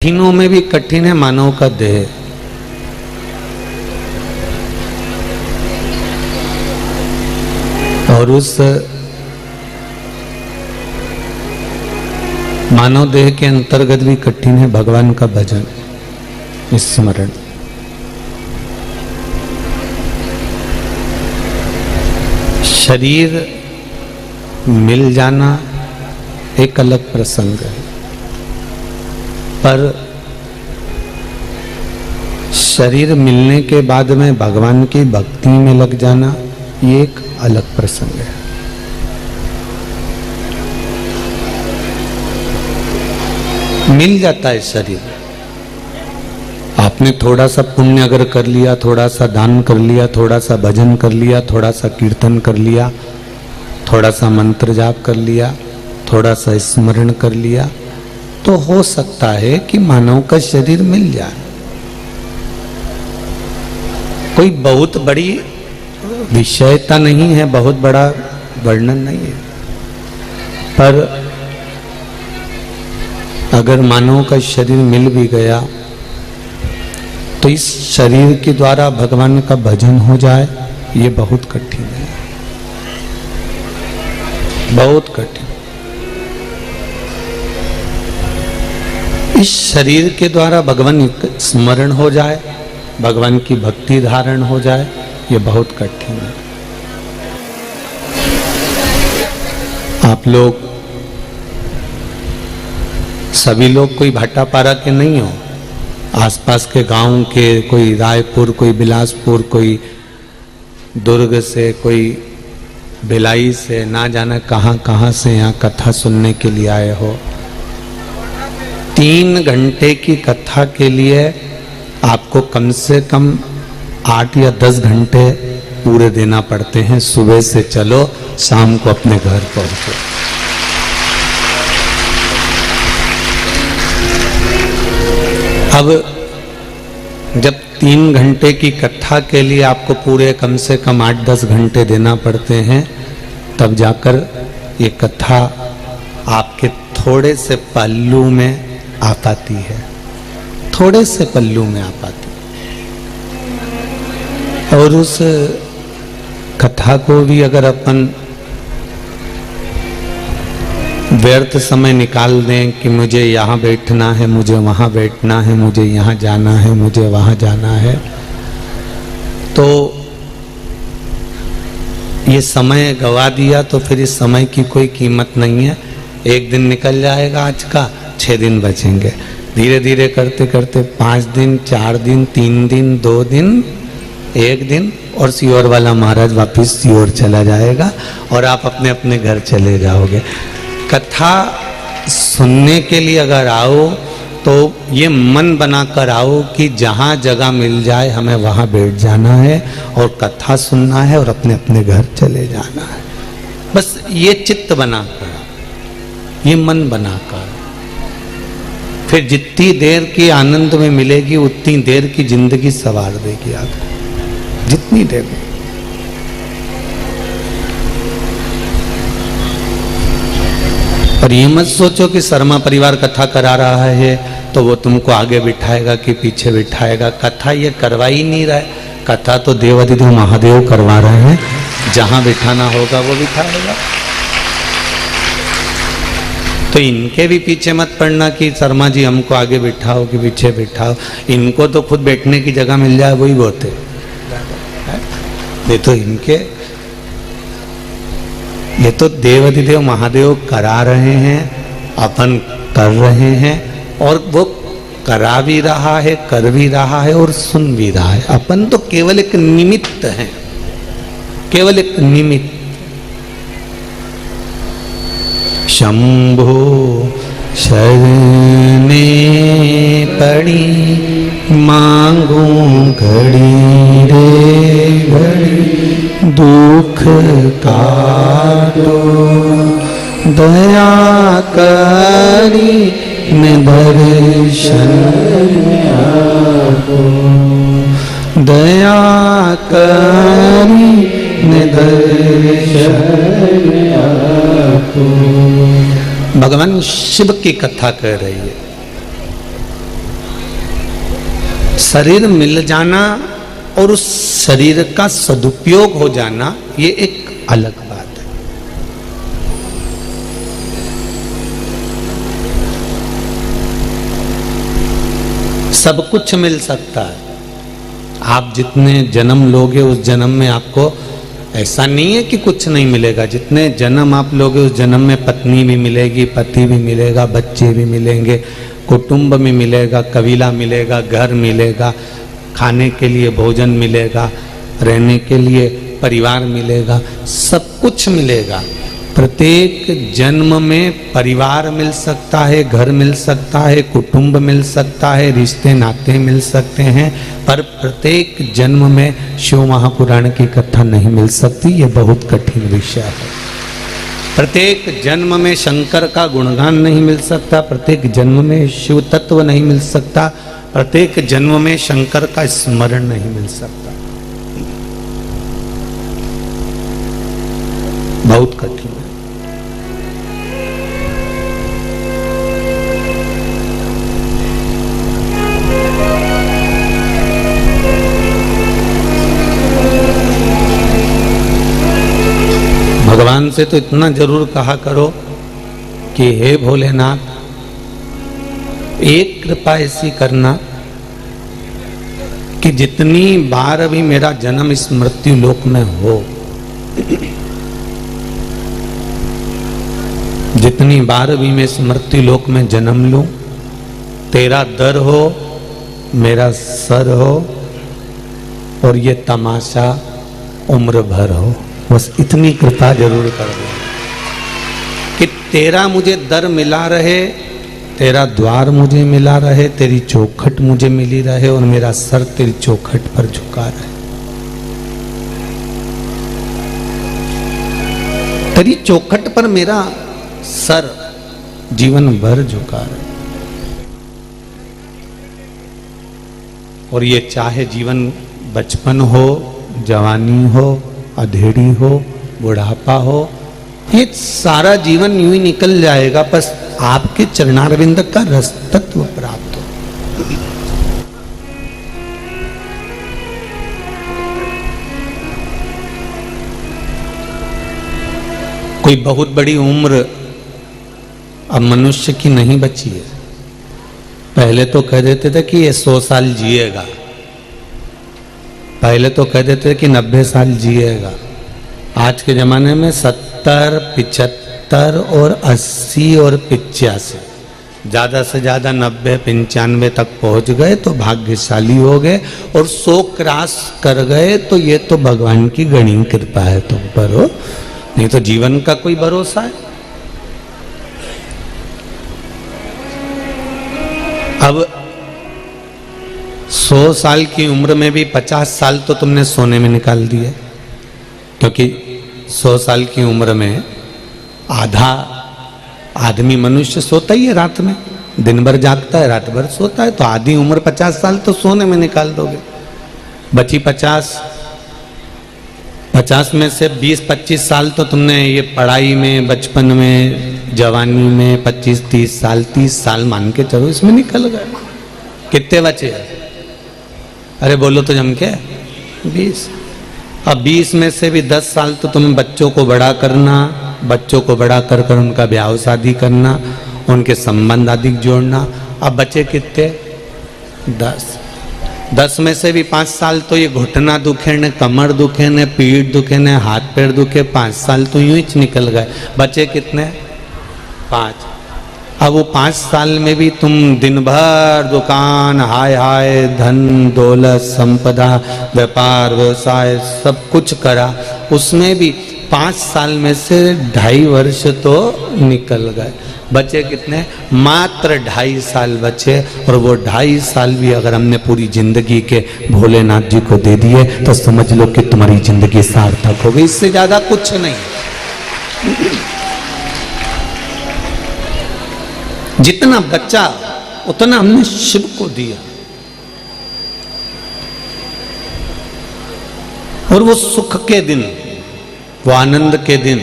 कठिनों में भी कठिन है मानव का देह। और उस मानव देह के अंतर्गत भी कठिन है भगवान का भजन, स्मरण। शरीर मिल जाना एक अलग प्रसंग है, पर शरीर मिलने के बाद में भगवान की भक्ति में लग जाना ये एक अलग प्रसंग है। मिल जाता है शरीर, आपने थोड़ा सा पुण्य अगर कर लिया, थोड़ा सा दान कर लिया, थोड़ा सा भजन कर लिया, थोड़ा सा कीर्तन कर लिया, थोड़ा सा मंत्र जाप कर लिया, थोड़ा सा स्मरण कर लिया, तो हो सकता है कि मानव का शरीर मिल जाए। कोई बहुत बड़ी विषयता नहीं है, बहुत बड़ा वर्णन नहीं है, पर अगर मानव का शरीर मिल भी गया तो इस शरीर के द्वारा भगवान का भजन हो जाए, ये बहुत कठिन है, बहुत कठिन। इस शरीर के द्वारा भगवान स्मरण हो जाए, भगवान की भक्ति धारण हो जाए, ये बहुत कठिन है। आप लोग सभी लोग कोई भाटापारा के नहीं हो, आसपास के गांव के, कोई रायपुर, कोई बिलासपुर, कोई दुर्ग से, कोई भिलाई से, ना जाना कहाँ कहाँ से यहाँ कथा सुनने के लिए आए हो। 3 घंटे की कथा के लिए आपको कम से कम 8 या 10 घंटे पूरे देना पड़ते हैं। सुबह से चलो, शाम को अपने घर पहुंचो। अब जब 3 घंटे की कथा के लिए आपको पूरे कम से कम 8-10 घंटे देना पड़ते हैं, तब जाकर ये कथा आपके थोड़े से पल्लू में आ पाती है, थोड़े से पल्लू में आ पाती है। और उस कथा को भी अगर अपन व्यर्थ समय निकाल दें कि मुझे यहाँ बैठना है, मुझे वहाँ बैठना है, मुझे यहाँ जाना है, मुझे वहाँ जाना है, तो ये समय गवा दिया तो फिर इस समय की कोई कीमत नहीं है। एक दिन निकल जाएगा आज का, 6 दिन बचेंगे। धीरे धीरे करते करते 5 दिन, 4 दिन, 3 दिन, 2 दिन, 1 दिन, और सीहोर वाला महाराज वापिस सीहोर चला जाएगा और आप अपने अपने घर चले जाओगे। कथा सुनने के लिए अगर आओ तो ये मन बनाकर आओ कि जहाँ जगह मिल जाए हमें वहाँ बैठ जाना है और कथा सुनना है और अपने अपने घर चले जाना है। बस ये चित्त बनाकर, ये मन बनाकर, फिर जितनी देर की आनंद में मिलेगी उतनी देर की जिंदगी सवार देगी आपको, जितनी देर में। और ये मत सोचो कि शर्मा परिवार कथा करा रहा है तो वो तुमको आगे बिठाएगा कि पीछे बिठाएगा। कथा ये करवा ही नहीं रहा है, कथा तो देवाधिदेव महादेव करवा रहे हैं, जहां बिठाना होगा वो बिठाएगा। तो इनके भी पीछे मत पड़ना कि शर्मा जी हमको आगे बिठाओ कि पीछे बिठाओ। इनको तो खुद बैठने की जगह मिल जाए वही बहुत है। ये तो इनके, ये तो देवाधिदेव महादेव करा रहे हैं, अपन कर रहे हैं, और वो करा भी रहा है, कर भी रहा है और सुन भी रहा है। अपन तो केवल एक निमित्त हैं, केवल एक निमित्त। शंभो शरणे पड़ी मांगू घड़ी रे घड़ी, दुख काटो दया करी दर्शन आपो, दया करी दर्शन आपो। भगवान शिव की कथा कह रही है। शरीर मिल जाना और उस शरीर का सदुपयोग हो जाना, ये एक अलग बात है। सब कुछ मिल सकता है। आप जितने जन्म लोगे उस जन्म में आपको, ऐसा नहीं है कि कुछ नहीं मिलेगा। जितने जन्म आप लोगे उस जन्म में पत्नी भी मिलेगी, पति भी मिलेगा, बच्चे भी मिलेंगे, कुटुंब भी मिलेगा, कबीला मिलेगा, घर मिलेगा, खाने के लिए भोजन मिलेगा, रहने के लिए परिवार मिलेगा, सब कुछ मिलेगा। प्रत्येक जन्म में परिवार मिल सकता है, घर मिल सकता है, कुटुंब मिल सकता है, रिश्ते नाते मिल सकते हैं, पर प्रत्येक जन्म में शिव महापुराण की कथा नहीं मिल सकती। ये बहुत कठिन विषय है। प्रत्येक जन्म में शंकर का गुणगान नहीं मिल सकता, प्रत्येक जन्म में शिव तत्व नहीं मिल सकता, प्रत्येक जन्म में शंकर का स्मरण नहीं मिल सकता। बहुत कठिन है। भगवान से तो इतना जरूर कहा करो कि हे भोलेनाथ, एक कृपा ऐसी करना कि जितनी बार भी मेरा जन्म इस मृत्यु लोक में हो, जितनी बार भी मैं इस मृत्यु लोक में जन्म लूं, तेरा दर हो, मेरा सर हो, और ये तमाशा उम्र भर हो। बस इतनी कृपा जरूर कर दो कि तेरा मुझे दर मिला रहे, तेरा द्वार मुझे मिला रहे, तेरी चौखट मुझे मिली रहे, और मेरा सर तेरी चौखट पर झुका रहे। तेरी चौखट पर मेरा सर जीवन भर झुका रहे। और ये चाहे जीवन बचपन हो, जवानी हो, अधेड़ी हो, बुढ़ापा हो, ये सारा जीवन यूं ही निकल जाएगा, बस आपके चरणारविंद का रस तत्व प्राप्त हो। कोई बहुत बड़ी उम्र अब मनुष्य की नहीं बची है। पहले तो कह देते थे कि ये 100 साल जिएगा, पहले तो कह देते थे कि 90 साल जिएगा। आज के ज़माने में 70, 75 और 80 और 85, ज़्यादा से ज़्यादा 90, 95 तक पहुंच गए तो भाग्यशाली हो गए, और 100 क्रॉस कर गए तो ये तो भगवान की गणी कृपा है तुम पर हो, नहीं तो जीवन का कोई भरोसा है। अब 100 साल की उम्र में भी 50 साल तो तुमने सोने में निकाल दिए, क्योंकि 100 साल की उम्र में आधा आदमी मनुष्य सोता ही है रात में, दिन भर जागता है, रात भर सोता है, तो आधी उम्र 50 साल तो सोने में निकाल दोगे। बची 50 में से 20-25 साल तो तुमने ये पढ़ाई में, बचपन में, जवानी में 25-30 साल, 30 साल मान के चलो इसमें निकल गए। कितने बचे? अरे बोलो तो जम के 20। अब 20 में से भी 10 साल तो तुम्हें बच्चों को बड़ा करना, बच्चों को बड़ा कर कर उनका ब्याह शादी करना, उनके संबंध आदि जोड़ना। अब बचे कितने? 10 में से भी 5 साल तो ये घुटना दुखे ने, कमर दुखे ने, पीठ दुखे ने, हाथ पैर दुखे, 5 साल तो यूं ही निकल गए। बचे कितने? 5। अब वो 5 साल में भी तुम दिन भर दुकान, हाय हाय, धन दौलत संपदा, व्यापार व्यवसाय सब कुछ करा, उसमें भी 5 साल में से 2.5 वर्ष तो निकल गए। बचे कितने? मात्र 2.5 साल बचे, और वो 2.5 साल भी अगर हमने पूरी जिंदगी के भोलेनाथ जी को दे दिए तो समझ लो कि तुम्हारी जिंदगी सार्थक हो गई। इससे ज्यादा कुछ नहीं। जितना बचा उतना हमने शिव को दिया, और वो सुख के दिन, वो आनंद के दिन,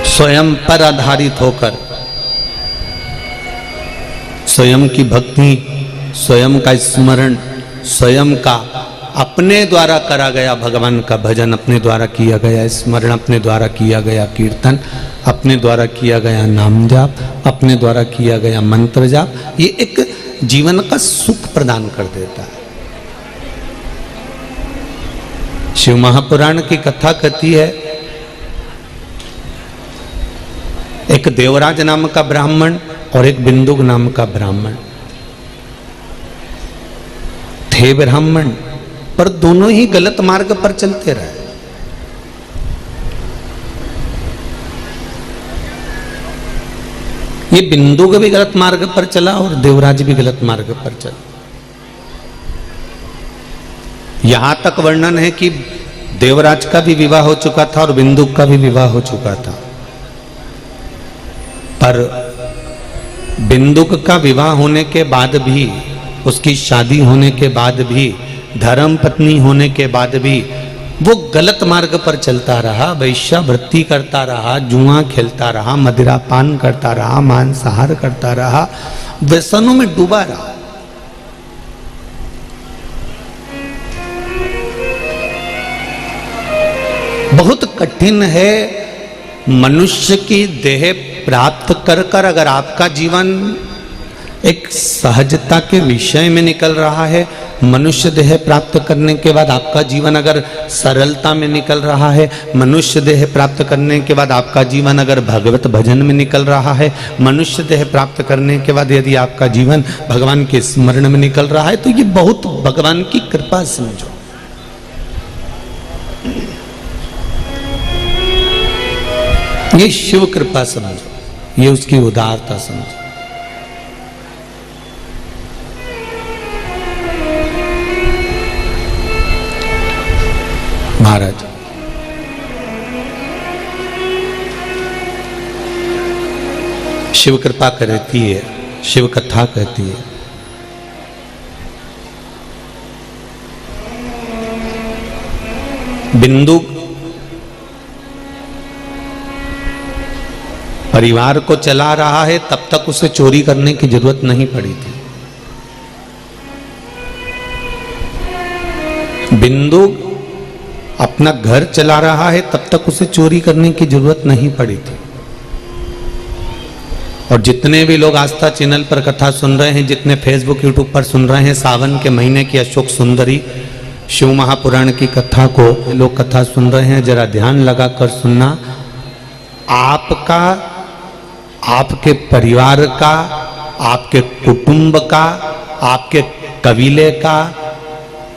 स्वयं पर आधारित होकर स्वयं की भक्ति, स्वयं का स्मरण, स्वयं का अपने द्वारा करा गया भगवान का भजन, अपने द्वारा किया गया स्मरण, अपने द्वारा किया गया कीर्तन, अपने द्वारा किया गया नाम जाप, अपने द्वारा किया गया मंत्र जाप, ये एक जीवन का सुख प्रदान कर देता है। शिव महापुराण की कथा कहती है, एक देवराज नाम का ब्राह्मण और एक बिंदुक नाम का ब्राह्मण थे। ब्राह्मण पर दोनों ही गलत मार्ग पर चलते रहे। ये बिंदुक भी गलत मार्ग पर चला और देवराज भी गलत मार्ग पर चला। यहां तक वर्णन है कि देवराज का भी विवाह हो चुका था और बिंदुक का भी विवाह हो चुका था, पर बिंदुक का विवाह होने के बाद भी, उसकी शादी होने के बाद भी, धर्म पत्नी होने के बाद भी वो गलत मार्ग पर चलता रहा, वैश्यावृत्ति करता रहा, जुआ खेलता रहा, मदिरा पान करता रहा, मांसाहार करता रहा, व्यसनों में डूबा रहा। बहुत कठिन है मनुष्य की देह प्राप्त कर कर अगर आपका जीवन एक सहजता के विषय में निकल रहा है, मनुष्य देह प्राप्त करने के बाद आपका जीवन अगर सरलता में निकल रहा है, मनुष्य देह प्राप्त करने के बाद आपका जीवन अगर भगवत भजन में निकल रहा है, मनुष्य देह प्राप्त करने के बाद यदि आपका जीवन भगवान के स्मरण में निकल रहा है, तो ये बहुत भगवान की कृपा समझो। ये शिव कृपा समझो, ये उसकी उदारता समझो। महाराज शिव कृपा कहती है, शिव कथा कहती है, बिंदु परिवार को चला रहा है, तब तक उसे चोरी करने की जरूरत नहीं पड़ी थी। बिंदु अपना घर चला रहा है, तब तक उसे चोरी करने की जरूरत नहीं पड़ी थी। और जितने भी लोग आस्था चैनल पर कथा सुन रहे हैं, जितने फेसबुक यूट्यूब पर सुन रहे हैं, सावन के महीने की अशोक सुंदरी शिव महापुराण की कथा को लोग कथा सुन रहे हैं, जरा ध्यान लगाकर सुनना। आपका, आपके परिवार का, आपके कुटुंब का, आपके कबीले का,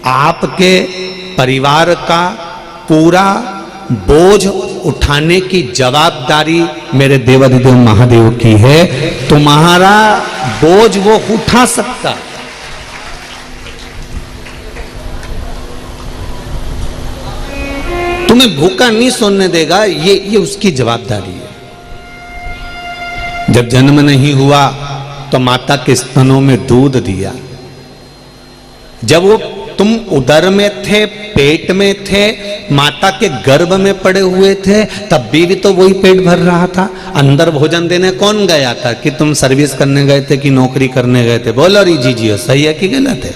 आपके परिवार का पूरा बोझ उठाने की जवाबदारी मेरे देवाधिदेव महादेव की है। तुम्हारा बोझ वो उठा सकता, तुम्हें भूखा नहीं सोने देगा, ये उसकी जवाबदारी है। जब जन्म नहीं हुआ तो माता के स्तनों में दूध दिया, जब वो तुम उदर में थे, पेट में थे, माता के गर्भ में पड़े हुए थे, तब भी तो वही पेट भर रहा था। अंदर भोजन देने कौन गया था? कि तुम सर्विस करने गए थे कि नौकरी करने गए थे? बोलो री जी सही है कि गलत है?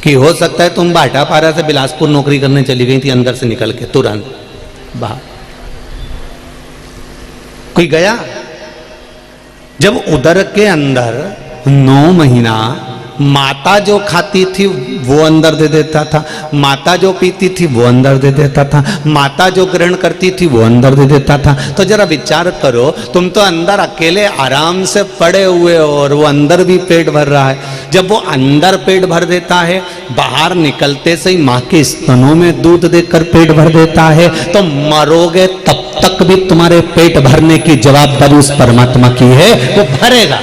कि हो सकता है तुम भाटापारा से बिलासपुर नौकरी करने चली गई थी, अंदर से निकल के तुरंत बाहर। कोई गया? जब उदर के अंदर 9 महीना माता जो खाती थी वो अंदर दे देता था, माता जो पीती थी वो अंदर दे देता था, माता जो ग्रहण करती थी वो अंदर दे देता था। तो जरा विचार करो, तुम तो अंदर अकेले आराम से पड़े हुए हो और वो अंदर भी पेट भर रहा है। जब वो अंदर पेट भर देता है, बाहर निकलते से ही माँ के स्तनों में दूध देकर पेट भर देता है, तो मरोगे तब तक भी तुम्हारे पेट भरने की जवाबदारी उस परमात्मा की है, वो भरेगा।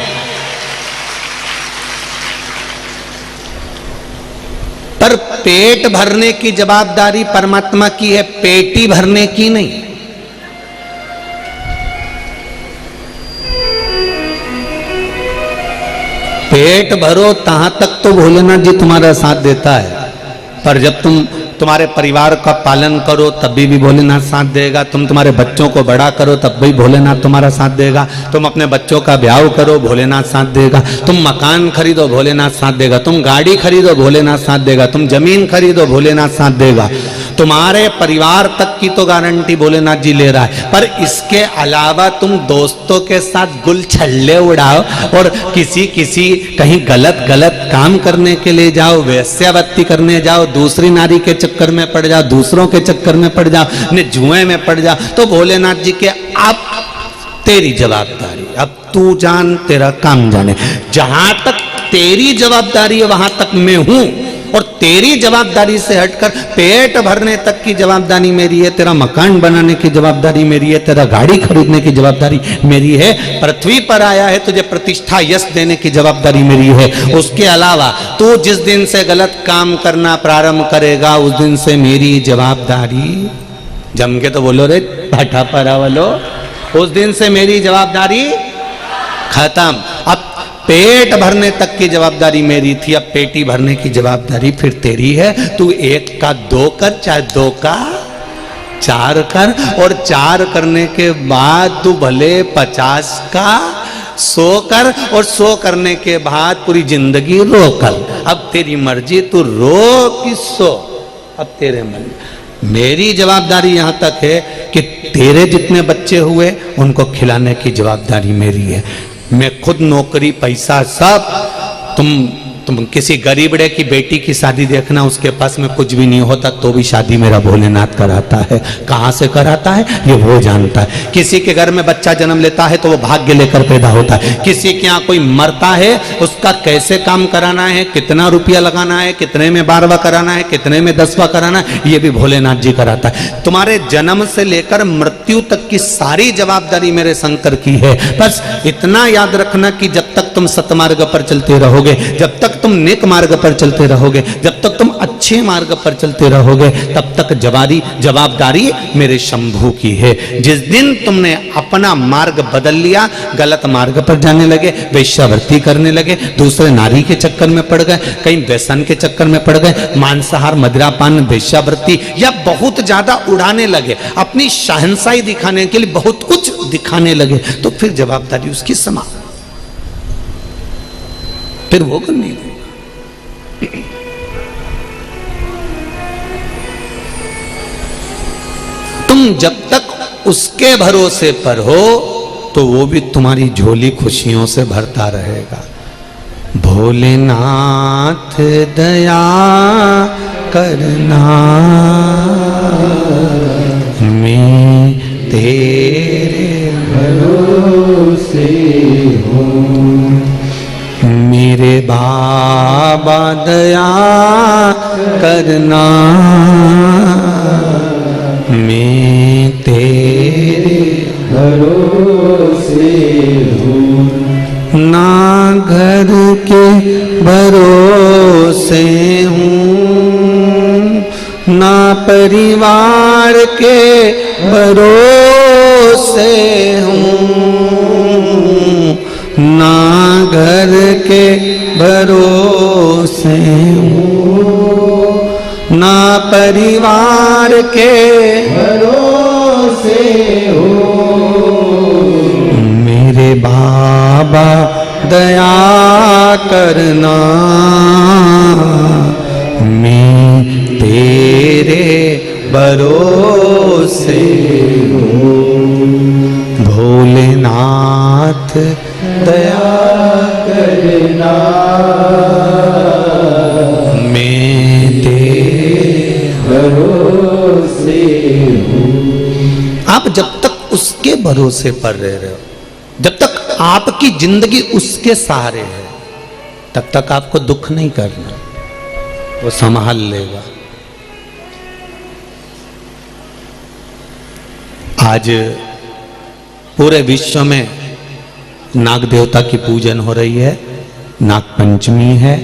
पर पेट भरने की जवाबदारी परमात्मा की है, पेटी भरने की नहीं। पेट भरो तहां तक तो भोलेनाथ जी तुम्हारा साथ देता है, पर जब तुम्हारे परिवार का पालन करो तब भी भोलेनाथ साथ देगा। तुम तुम्हारे बच्चों को बड़ा करो तब भी भोलेनाथ तुम्हारा साथ देगा। तुम अपने बच्चों का ब्याह करो भोलेनाथ साथ देगा। तुम मकान खरीदो भोलेनाथ साथ देगा। तुम गाड़ी खरीदो भोलेनाथ साथ देगा। तुम जमीन खरीदो भोलेनाथ साथ देगा। तुम्हारे परिवार तक की तो गारंटी भोलेनाथ जी ले रहा है, पर इसके अलावा तुम दोस्तों के साथ गुल छल्ले उड़ाओ और किसी कहीं गलत काम करने के लिए जाओ, वेश्यावृत्ति करने जाओ, दूसरी नारी के चक्कर में पड़ जाओ, दूसरों के चक्कर में पड़ जाओ, ने जुए में पड़ जाओ, तो भोलेनाथ जी के अब तेरी जवाबदारी, अब तू जान तेरा काम जाने। जहां तक तेरी जवाबदारी है वहां तक मैं हूं, और तेरी जवाबदारी से हटकर पेट भरने तक की जवाबदारी मेरी है, तेरा मकान बनाने की जवाबदारी मेरी है, तेरा गाड़ी खरीदने की जवाबदारी मेरी है, पृथ्वी पर आया है तुझे प्रतिष्ठा यश देने की जवाबदारी मेरी है। उसके अलावा तू जिस दिन से गलत काम करना प्रारंभ करेगा उस दिन से मेरी जवाबदारी, जम के तो बोलो रे भाटा परा वालो, उस दिन से मेरी जवाबदारी खत्म। अब पेट भरने तक की जवाबदारी मेरी थी, अब पेटी भरने की जवाबदारी फिर तेरी है। तू 1 का 2 कर, चाहे 2 का 4 कर, और 4 करने के बाद तू भले 50 का 100 कर, और 100 करने के बाद पूरी जिंदगी रो कर। अब तेरी मर्जी, तू रो कि सो, अब तेरे मन। मेरी जवाबदारी यहां तक है कि तेरे जितने बच्चे हुए उनको खिलाने की जवाबदारी मेरी है। मैं खुद नौकरी पैसा सब, तुम किसी गरीबड़े की बेटी की शादी देखना, उसके पास में कुछ भी नहीं होता तो भी शादी मेरा भोलेनाथ कराता है। कहां से कराता है ये वो जानता है। किसी के घर में बच्चा जन्म लेता है तो वो भाग्य लेकर पैदा होता है। किसी के यहाँ कोई मरता है, उसका कैसे काम कराना है, कितना रुपया लगाना है, कितने में 12वां कराना है, कितने में 10वां कराना है, ये भी भोलेनाथ जी कराता है। तुम्हारे जन्म से लेकर मृत्यु तक की सारी जवाबदारी मेरे शंकर की है। बस इतना याद रखना कि जब तक तुम सतमार्ग पर चलते रहोगे, जब तक तुम नेक मार्ग पर चलते रहोगे, जब तक तुम अच्छे मार्ग पर चलते रहोगे, तब तक जवाबदारी मेरे शंभू की है। जिस दिन तुमने अपना मार्ग बदल लिया, गलत मार्ग पर जाने लगे, वेश्यावृत्ति करने लगे, दूसरे नारी के चक्कर में पड़ गए, कहीं व्यसन के चक्कर में पड़ गए, मांसाहार मदिरापान वेश्यावृत्ति या बहुत ज्यादा उड़ाने लगे, अपनी शहंशाही दिखाने के लिए बहुत कुछ दिखाने लगे, तो फिर जवाबदारी उसकी समाप्त, फिर वो करनी है। तुम जब तक उसके भरोसे पर हो तो वो भी तुम्हारी झोली खुशियों से भरता रहेगा। भोलेनाथ दया करना, मैं तेरे भरोसे हूँ, मेरे बाबा दया करना, मैं तेरे भरोसे हूँ। ना घर के भरोसे हूँ, ना परिवार के भरोसे हूँ, ना घर के भरोसे हूँ, ना परिवार के भरोसे हूँ। मेरे बाबा दया करना, मैं तेरे भरोसे हूँ। भोलेनाथ दया करना, मैं तेरे भरोसे हूँ। आप जब तक उसके भरोसे पर रह रहे हो, जब तक आपकी जिंदगी उसके सहारे है, तब तक आपको दुख नहीं करना, वो संभाल लेगा। आज पूरे विश्व में नाग देवता की पूजन हो रही है, नाग पंचमी है।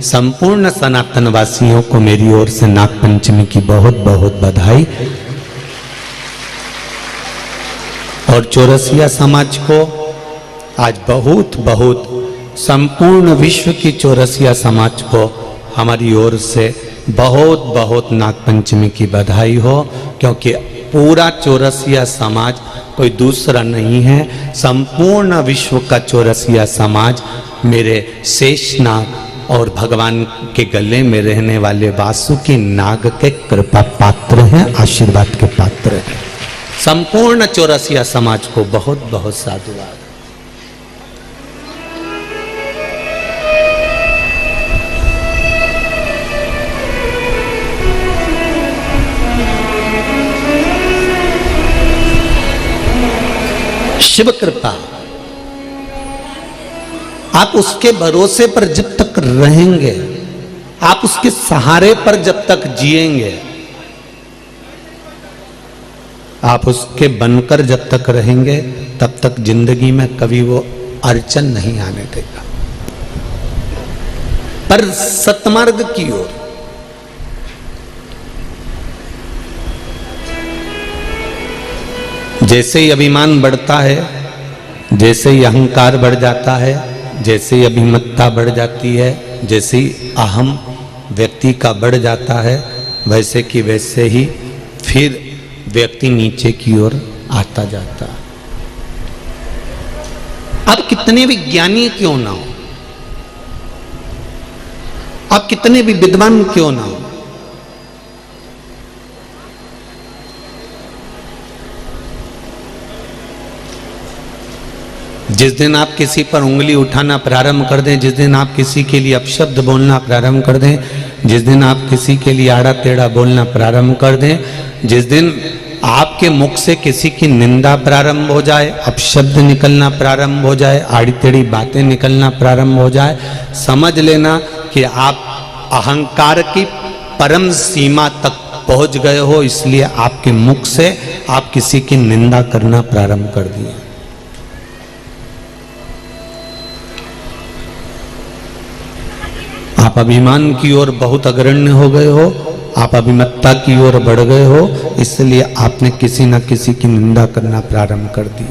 संपूर्ण सनातन वासियों को मेरी ओर से नाग पंचमी की बहुत बहुत बधाई। और चौरसिया समाज को आज बहुत बहुत, संपूर्ण विश्व की चौरसिया समाज को हमारी ओर से बहुत बहुत नागपंचमी की बधाई हो, क्योंकि पूरा चौरसिया समाज कोई दूसरा नहीं है, संपूर्ण विश्व का चौरसिया समाज मेरे शेषनाग और भगवान के गले में रहने वाले वासुकी नाग के कृपा पात्र हैं, आशीर्वाद के पात्र हैं। संपूर्ण चौरसिया समाज को बहुत बहुत साधुवाद। शिव कृपा, आप उसके भरोसे पर जब तक रहेंगे, आप उसके सहारे पर जब तक जिएंगे, आप उसके बनकर जब तक रहेंगे, तब तक जिंदगी में कभी वो अड़चन नहीं आने देगा। पर सतमार्ग की ओर जैसे ही अभिमान बढ़ता है, जैसे ही अहंकार बढ़ जाता है, जैसे ही अभिमत्ता बढ़ जाती है, जैसे ही अहम व्यक्ति का बढ़ जाता है, वैसे कि वैसे ही फिर व्यक्ति नीचे की ओर आता जाता है। आप कितने भी ज्ञानी क्यों ना हो, आप कितने भी विद्वान क्यों ना हो, जिस दिन आप किसी पर उंगली उठाना प्रारंभ कर दें, जिस दिन आप किसी के लिए अपशब्द बोलना प्रारंभ कर दें, जिस दिन आप किसी के लिए आड़ा टेढ़ा बोलना प्रारंभ कर दें, जिस दिन आपके मुख से किसी की निंदा प्रारंभ हो जाए, अपशब्द निकलना प्रारंभ हो जाए, आड़ी टेढ़ी बातें निकलना प्रारंभ हो जाए, समझ लेना कि आप अहंकार की परम सीमा तक पहुंच गए हो। इसलिए आपके मुख से आप किसी की निंदा करना प्रारंभ कर दिए। आप अभिमान की ओर बहुत अग्रण्य हो गए हो, आप अभिमत्ता की ओर बढ़ गए हो, इसलिए आपने किसी न किसी की निंदा करना प्रारंभ कर दी।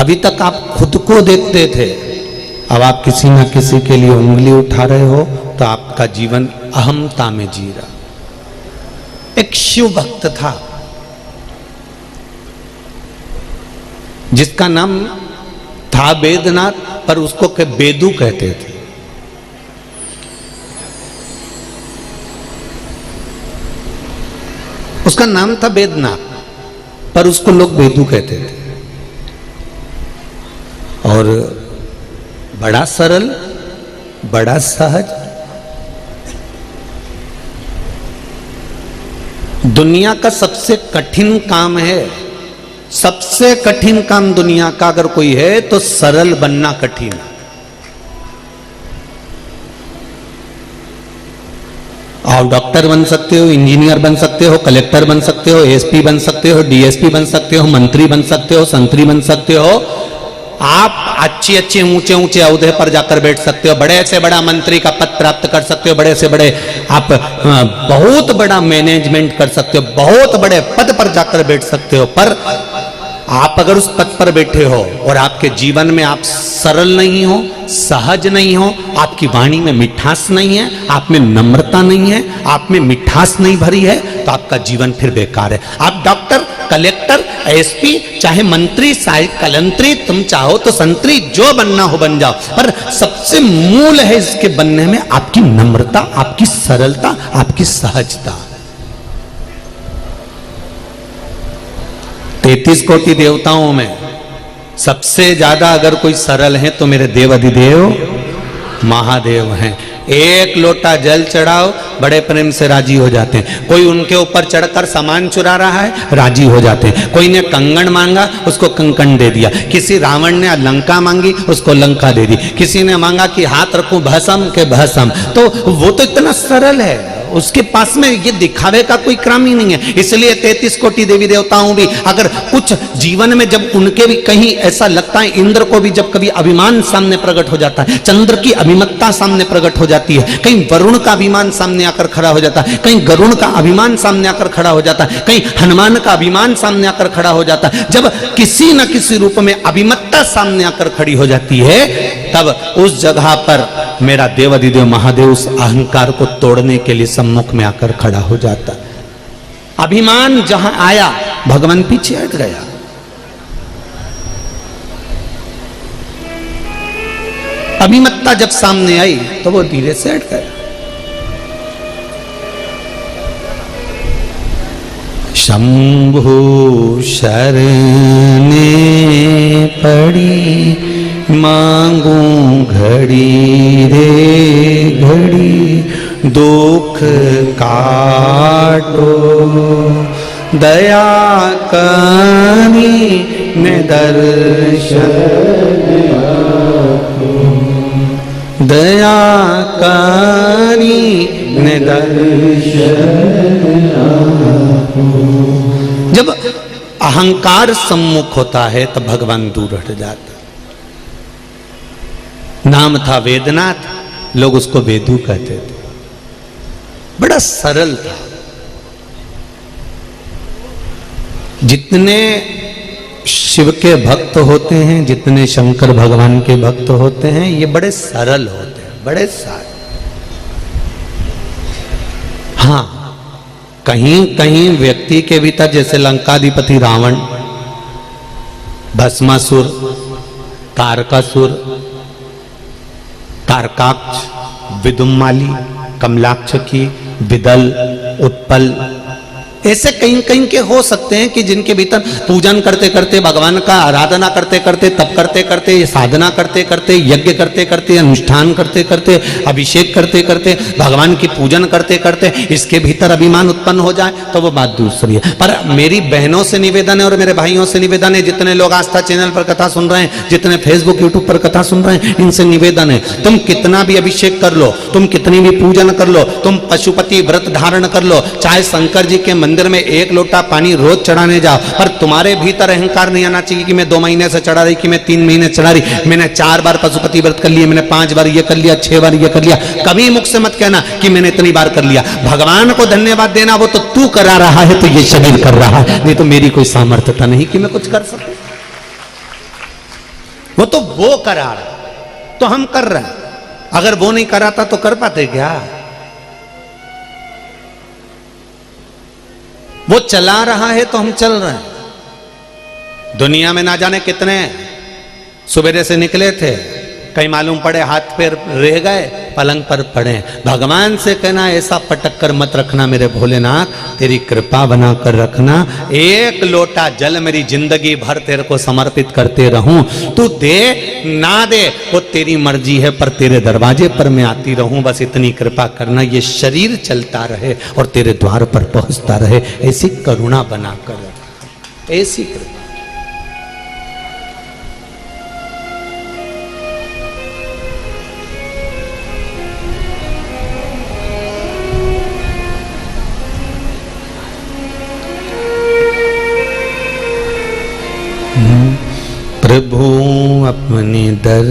अभी तक आप खुद को देखते थे, अब आप किसी न किसी के लिए उंगली उठा रहे हो, तो आपका जीवन अहमता में जी रहा। एक शिव भक्त था जिसका नाम था वेदनाथ, पर उसको के बेदू कहते थे। उसका नाम था वेदनाथ, पर उसको लोग बेदू कहते थे। और बड़ा सरल, बड़ा सहज, दुनिया का सबसे कठिन काम है, सबसे कठिन काम दुनिया का अगर कोई है तो सरल बनना कठिन है। आप डॉक्टर बन सकते हो, इंजीनियर बन सकते हो, कलेक्टर बन सकते हो, एसपी बन सकते हो, डीएसपी बन सकते हो, मंत्री बन सकते हो, संतरी बन सकते हो, आप अच्छे अच्छे ऊंचे ऊंचे ओहदे पर जाकर बैठ सकते हो, बड़े से बड़ा मंत्री का पद प्राप्त कर सकते हो, बड़े से बड़े आप बहुत बड़ा मैनेजमेंट कर सकते हो, बहुत बड़े पद पर जाकर बैठ सकते हो। पर आप अगर उस पद पर बैठे हो और आपके जीवन में आप सरल नहीं हो, सहज नहीं हो, आपकी वाणी में मिठास नहीं है, आप में नम्रता नहीं है, आप में मिठास नहीं भरी है, तो आपका जीवन फिर बेकार है। आप डॉक्टर, कलेक्टर, एसपी, चाहे मंत्री, चाहे कलंत्री, तुम चाहो तो संतरी, जो बनना हो बन जाओ, पर सबसे मूल है इसके बनने में आपकी नम्रता, आपकी सरलता, आपकी सहजता। 33 कोटि देवताओं में सबसे ज्यादा अगर कोई सरल है तो मेरे देव अधिदेव महादेव हैं। एक लोटा जल चढ़ाओ, बड़े प्रेम से राजी हो जाते हैं। कोई उनके ऊपर चढ़कर सामान चुरा रहा है, राजी हो जाते हैं। कोई ने कंगन मांगा, उसको कंकण दे दिया। किसी रावण ने लंका मांगी, उसको लंका दे दी। किसी ने मांगा कि हाथ रखूं भस्म के भस्म, तो वो तो इतना सरल है, उसके पास में ये दिखावे का कोई क्रम ही नहीं है। इसलिए 33 कोटि देवी देवताओं भी अगर कुछ जीवन में जब उनके भी कहीं ऐसा लगता है, इंद्र को भी जब कभी अभिमान सामने प्रकट हो जाता है, चंद्र की अभिमत्ता सामने प्रकट हो जाती है, कहीं वरुण का अभिमान सामने आकर खड़ा हो जाता है, कहीं गरुण का अभिमान सामने आकर खड़ा हो जाता है, कहीं हनुमान का अभिमान सामने आकर खड़ा हो जाता है। जब किसी न किसी रूप में अभिमत्ता सामने आकर खड़ी हो जाती है, तब उस जगह पर मेरा देव अधिदेव महादेव उस अहंकार को तोड़ने के लिए सम्मुख में आकर खड़ा हो जाता। अभिमान जहां आया भगवान पीछे हट गया। अभिमत्ता जब सामने आई तो वो धीरे से हट गया। शंभु शरणे पड़ी मांगू घड़ी रे घड़ी दुख काटो दया करी ने दर्शन दया करी ने दर्शन। जब अहंकार सम्मुख होता है तो भगवान दूर हट जाता। नाम था वेदनाथ, लोग उसको वेदू कहते थे। बड़ा सरल था। जितने शिव के भक्त होते हैं, जितने शंकर भगवान के भक्त होते हैं, ये बड़े सरल होते हैं, बड़े सारे। हाँ, कहीं कहीं व्यक्ति के भीतर, जैसे लंकाधिपति रावण, भस्मासुर, तारकासुर, तारकाक्ष, विदुम्माली, कमलाक्षकी, विदल, उत्पल, ऐसे कहीं कहीं के हो सकते हैं कि जिनके भीतर पूजन करते करते, भगवान का आराधना करते करते, तप करते करते, साधना करते करते, यज्ञ करते करते, अनुष्ठान करते करते, अभिषेक करते करते, भगवान की पूजन करते करते इसके भीतर अभिमान उत्पन्न हो जाए तो वो बात दूसरी है। पर मेरी बहनों से निवेदन है और मेरे भाइयों से निवेदन है, जितने लोग आस्था चैनल पर कथा सुन रहे हैं, जितने फेसबुक यूट्यूब पर कथा सुन रहे हैं, इनसे निवेदन है, तुम कितना भी अभिषेक कर लो, तुम कितनी भी पूजन कर लो, तुम पशुपति व्रत धारण कर लो, चाहे शंकर जी के मंदिर में 1 लोटा पानी रोज चढ़ाने जाओ, पर तुम्हारे भीतर अहंकार नहीं आना चाहिए कि मैं 2 महीने से चढ़ा रही, कि मैं 3 महीने चढ़ा रही, मैंने 4 बार पशुपति व्रत कर लिया, मैंने 5 बार ये कर लिया, 6 बार ये कर लिया। कभी मुख से मत कहना कि मैंने इतनी बार कर लिया। भगवान को धन्यवाद देना, वो तो तू करा रहा है, तो ये शरीर कर रहा है, नहीं तो मेरी कोई सामर्थ्यता नहीं कि मैं कुछ कर सकूं। वो तो वो करा रहा, तो हम कर रहे हैं। अगर वो नहीं कराता तो कर पाते क्या? वो चला रहा है तो हम चल रहे हैं। दुनिया में ना जाने कितने सुबेरे से निकले थे, कहीं मालूम पड़े हाथ पैर रह गए, पलंग पर पड़े। भगवान से कहना ऐसा पटक कर मत रखना मेरे भोलेनाथ, तेरी कृपा बना कर रखना। 1 लोटा जल मेरी जिंदगी भर तेरे को समर्पित करते रहूं, तू दे ना दे वो तेरी मर्जी है, पर तेरे दरवाजे पर मैं आती रहूं, बस इतनी कृपा करना, ये शरीर चलता रहे और तेरे द्वार पर पहुंचता रहे, ऐसी करुणा बना कर रखना, ऐसी कृपा। प्रभु अपने दर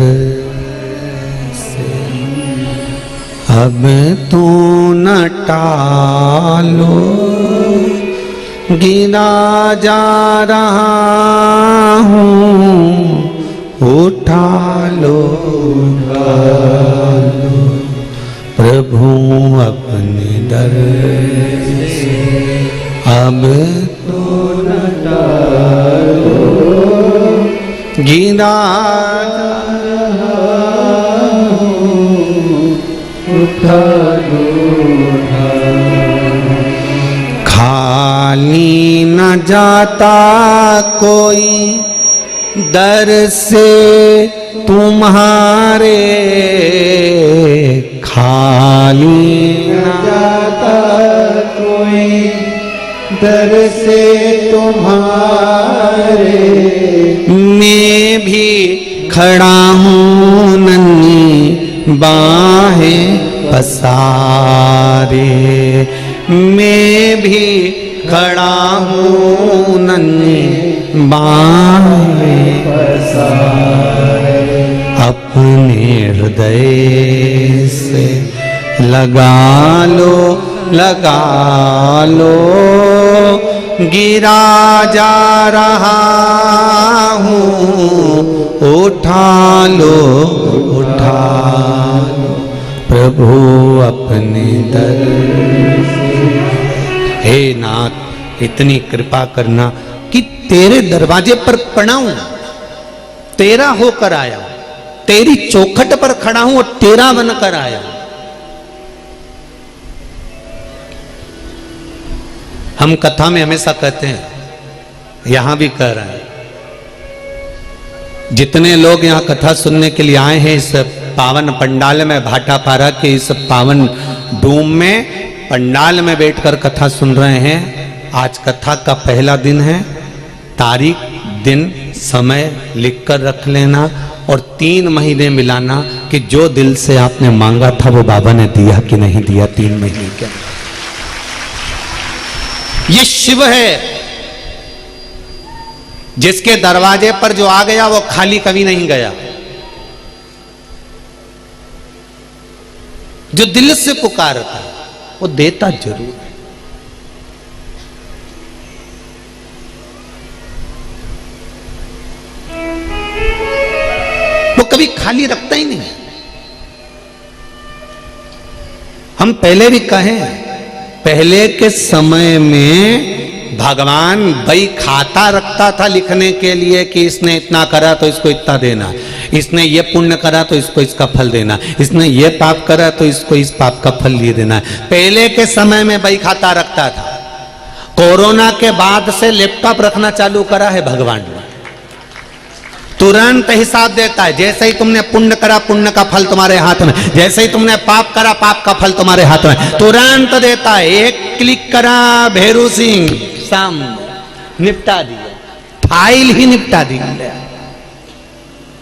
से अब तो न टालो, गिरा जा रहा हूँ उठा लो, प्रभु अपने दर से अब तो न टालो, गिरा उठा लो, खाली न जाता कोई दर से तुम्हारे, खाली न जाता कोई दर से तुम्हारे, मैं भी खड़ा हूँ नन्ही बाहें पसारे, मैं भी खड़ा हूँ नन्ही बाहें पसारे, अपने हृदय से लगा लो, लगा लो, गिरा जा रहा हूँ उठा लो उठा लो प्रभु अपने दर। हे नाथ इतनी कृपा करना कि तेरे दरवाजे पर पड़ा हूं, तेरा होकर आया, तेरी चौखट पर खड़ा हूं और तेरा बनकर आया। हम कथा में हमेशा कहते हैं, यहां भी कह रहे हैं, जितने लोग यहां कथा सुनने के लिए आए हैं इस पावन पंडाल में, भाटापारा के इस पावन डूम में पंडाल में बैठकर कथा सुन रहे हैं, आज कथा का पहला दिन है। तारीख दिन समय लिखकर रख लेना और 3 महीने मिलाना कि जो दिल से आपने मांगा था वो बाबा ने दिया कि नहीं दिया 3 महीने के। ये शिव है जिसके दरवाजे पर जो आ गया वो खाली कभी नहीं गया। जो दिल से पुकारता वो देता जरूर है। वो कभी खाली रखता ही नहीं। हम पहले भी कहें, पहले के समय में भगवान भाई खाता रखता था लिखने के लिए कि इसने इतना करा तो इसको इतना देना, इसने ये पुण्य करा तो इसको इसका फल देना, इसने ये पाप करा तो इसको इस पाप का फल लिए देना। पहले के समय में भाई खाता रखता था। कोरोना के बाद से लैपटॉप रखना चालू करा है भगवान ने। तुरंत हिसाब देता है। जैसे ही तुमने पुण्य करा पुण्य का फल तुम्हारे हाथ में, जैसे ही तुमने पाप करा पाप का फल तुम्हारे हाथ में, तुरंत देता है। एक क्लिक करा भेरू सिंह साम निपटा दिया, फाइल ही निपटा दी।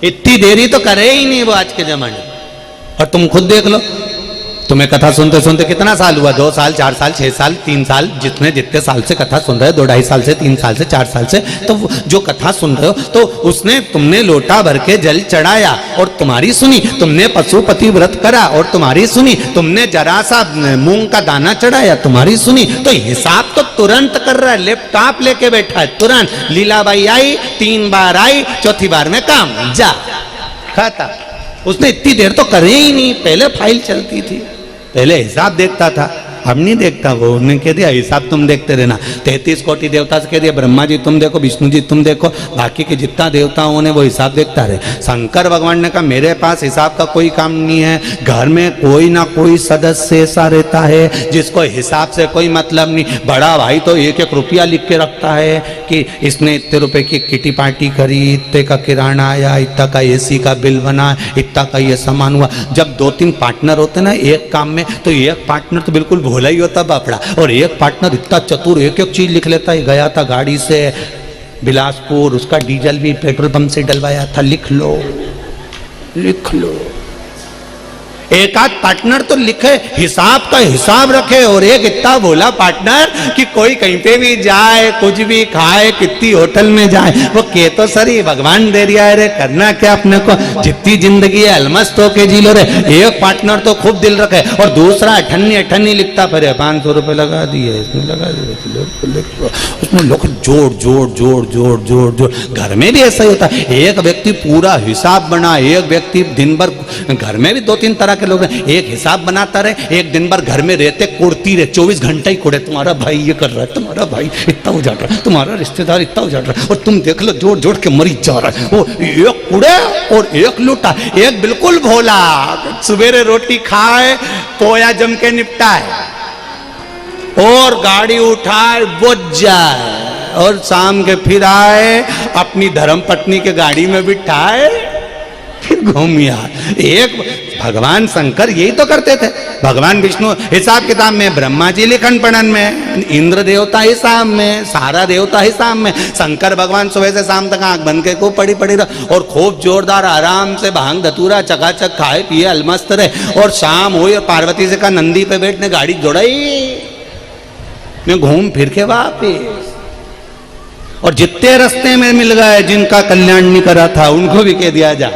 इतनी देरी तो करे ही नहीं वो आज के जमाने। और तुम खुद देख लो, तुम्हें कथा सुनते सुनते कितना साल हुआ? 2 साल 4 साल 6 साल 3 साल, जितने साल से कथा सुन रहे हो, 2-2.5 साल से 3 साल से 4 साल से, तो जो कथा सुन रहे हो तो उसने तुमने लोटा भर के जल चढ़ाया और तुम्हारी सुनी, तुमने पशुपति व्रत करा और तुम्हारी सुनी, तुमने जरा सा मूंग का दाना चढ़ाया तुम्हारी सुनी। तो हिसाब तो तुरंत कर रहा है, लैपटॉप लेके बैठा है तुरंत। लीलाबाई आई 3 बार आई, चौथी बार में काम जा खाता। उसने इतनी देर तो करे ही नहीं। पहले फाइल चलती थी, पहले हिसाब देखता था, अब नहीं देखता। वो उन्होंने कह दिया हिसाब तुम देखते रहना। 33 कोटि देवता से कह दिया ब्रह्मा जी तुम देखो, विष्णु जी तुम देखो, बाकी के जितना देवताओं ने वो हिसाब देखता रहे। शंकर भगवान ने कहा मेरे पास हिसाब का कोई काम नहीं है। घर में कोई ना कोई सदस्य ऐसा रहता है जिसको हिसाब से कोई मतलब नहीं। बड़ा भाई तो 1-1 रुपया लिख के रखता है कि इसने इतने रुपए की किटी पार्टी करी, इतने का किराना आया, इतना का AC का बिल बना, इतना का ये सामान हुआ। जब 2-3 पार्टनर होते ना एक काम में, तो एक पार्टनर तो बिल्कुल भोला ही होता बापड़ा, और एक पार्टनर इतना चतुर 1-1 चीज लिख लेता है। गया था गाड़ी से बिलासपुर, उसका डीजल भी पेट्रोल पंप से डलवाया था, लिख लो लिख लो। एक आध पार्टनर तो लिखे, हिसाब का हिसाब रखे, और एक इतना बोला पार्टनर कि कोई कहीं पे भी जाए, कुछ भी खाए, कितनी होटल में जाए, वो के तो सर भगवान दे दिया है रे, करना क्या अपने को, जितनी जिंदगी है अलमस्त होके जी लो रे। एक पार्टनर तो खूब दिल रखे और दूसरा अठन्नी लिखता फिर 500 रुपए लगा दिए, इसमें लगा दिए, उसमें लोग जोड़ जोड़ जोड़ जोड़ जोड़ जोड़। घर में भी ऐसा ही होता है। एक व्यक्ति पूरा हिसाब बना, एक व्यक्ति दिन भर, घर में भी 2-3 तरह के लोग हैं। एक हिसाब बनाता रहे, एक दिन भर घर में रहते कुड़ती रहे, 24 घंटे ही कुड़े, तुम्हारा भाई ये कर रहा है, तुम्हारा भाई इतना उजाड़ रहा है, तुम्हारा रिश्तेदार इतना उजाड़ रहा है, और तुम देख लो जोड़ जोड़ के मरी जा रहा है। वो एक कुड़े और एक लूटा। एक बिल्कुल भोला, सवेरे रोटी खाए, पोया जम के निपटाए और गाड़ी उठाए बुझ जाए, और शाम के फिर आए, अपनी धर्म पत्नी के गाड़ी में बिठाए, फिर घूमिया। एक भगवान शंकर यही तो करते थे। भगवान विष्णु हिसाब किताब में, ब्रह्मा जी लिखन पढ़न में, इंद्र देवता हिसाब में, सारा देवता हिसाब में, शंकर भगवान सुबह से शाम तक आंख बंद के खूब पड़ी रहे और खूब जोरदार आराम से भांग धतूरा चकाचक खाए पिए अलमस्त रहे। और शाम हुई और पार्वती से कहा नंदी पे बैठने गाड़ी जोड़ाई, मैं घूम फिर के वापिस। और जितने रास्ते में मिल गए जिनका कल्याण नहीं करा था उनको भी कह दिया जा।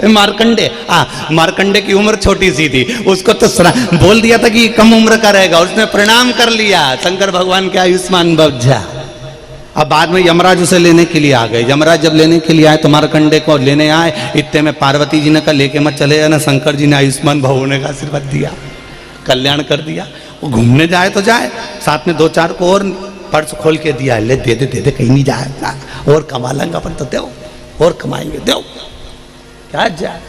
मार्कंडे की उम्र छोटी सी थी, उसको तो बोल दिया था कि कम उम्र का रहेगा, उसने प्रणाम कर लिया, शंकर भगवान के आयुष्मान भव जा। अब बाद में यमराज उसे लेने के लिए आ गए। यमराज जब लेने के लिए आए तो मारकंडे को लेने आए, इतने में पार्वती जी ने कहा लेके मत चले जाना। शंकर जी ने आयुष्मान भव होने का आशीर्वाद दिया, कल्याण कर दिया। वो घूमने जाए तो जाए, साथ में 2-4 को और पर्स खोल के दिया, ले दे दे कहीं नहीं जाए, और कमा लेंगे अपन तो दो, और कमाएंगे दो, क्या जाए।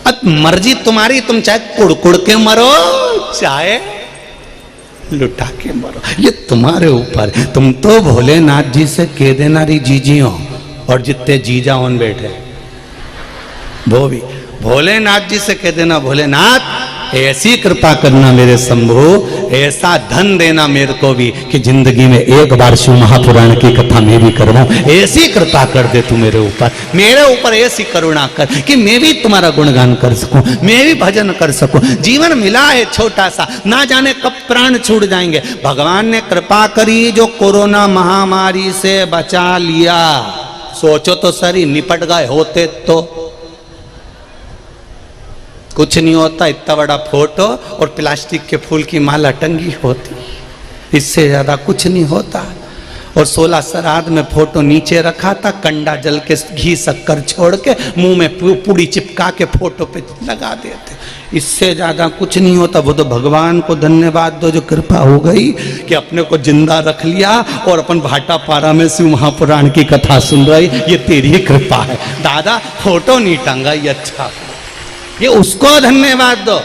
अब मर्जी तुम्हारी, तुम चाहे कुड़कुड़ के मरो चाहे लुटा के मरो, ये तुम्हारे ऊपर। तुम तो भोलेनाथ जी से कह देना री जीजियो, और जितने जीजा उन बैठे वो भी भोलेनाथ जी से कह देना, भोलेनाथ ऐसी कृपा करना मेरे शंभु, ऐसा धन देना मेरे को भी कि जिंदगी में एक बार शिव महापुराण की कथा मैं भी करवाऊं। ऐसी कृपा कर दे तू मेरे ऊपर ऐसी करुणा कर कि मैं भी तुम्हारा गुणगान कर सकूं, मैं भी भजन कर सकूं। जीवन मिला है छोटा सा, ना जाने कब प्राण छूट जाएंगे। भगवान ने कृपा करी जो कोरोना महामारी से बचा लिया। सोचो तो सही, निपट गए होते तो कुछ नहीं होता। इतना बड़ा फोटो और प्लास्टिक के फूल की माला टंगी होती, इससे ज्यादा कुछ नहीं होता। और 16 श्राद्ध में फोटो नीचे रखा था, कंडा जल के घी शक्कर छोड़ के मुंह में पूड़ी चिपका के फोटो पे लगा देते, इससे ज्यादा कुछ नहीं होता। वो तो भगवान को धन्यवाद दो जो कृपा हो गई कि अपने को जिंदा रख लिया और अपन भाटापारा में शिव महापुराण की कथा सुन रही। ये तेरी कृपा है दादा, फोटो नहीं टंगा, ये अच्छा, ये उसको धन्यवाद दो।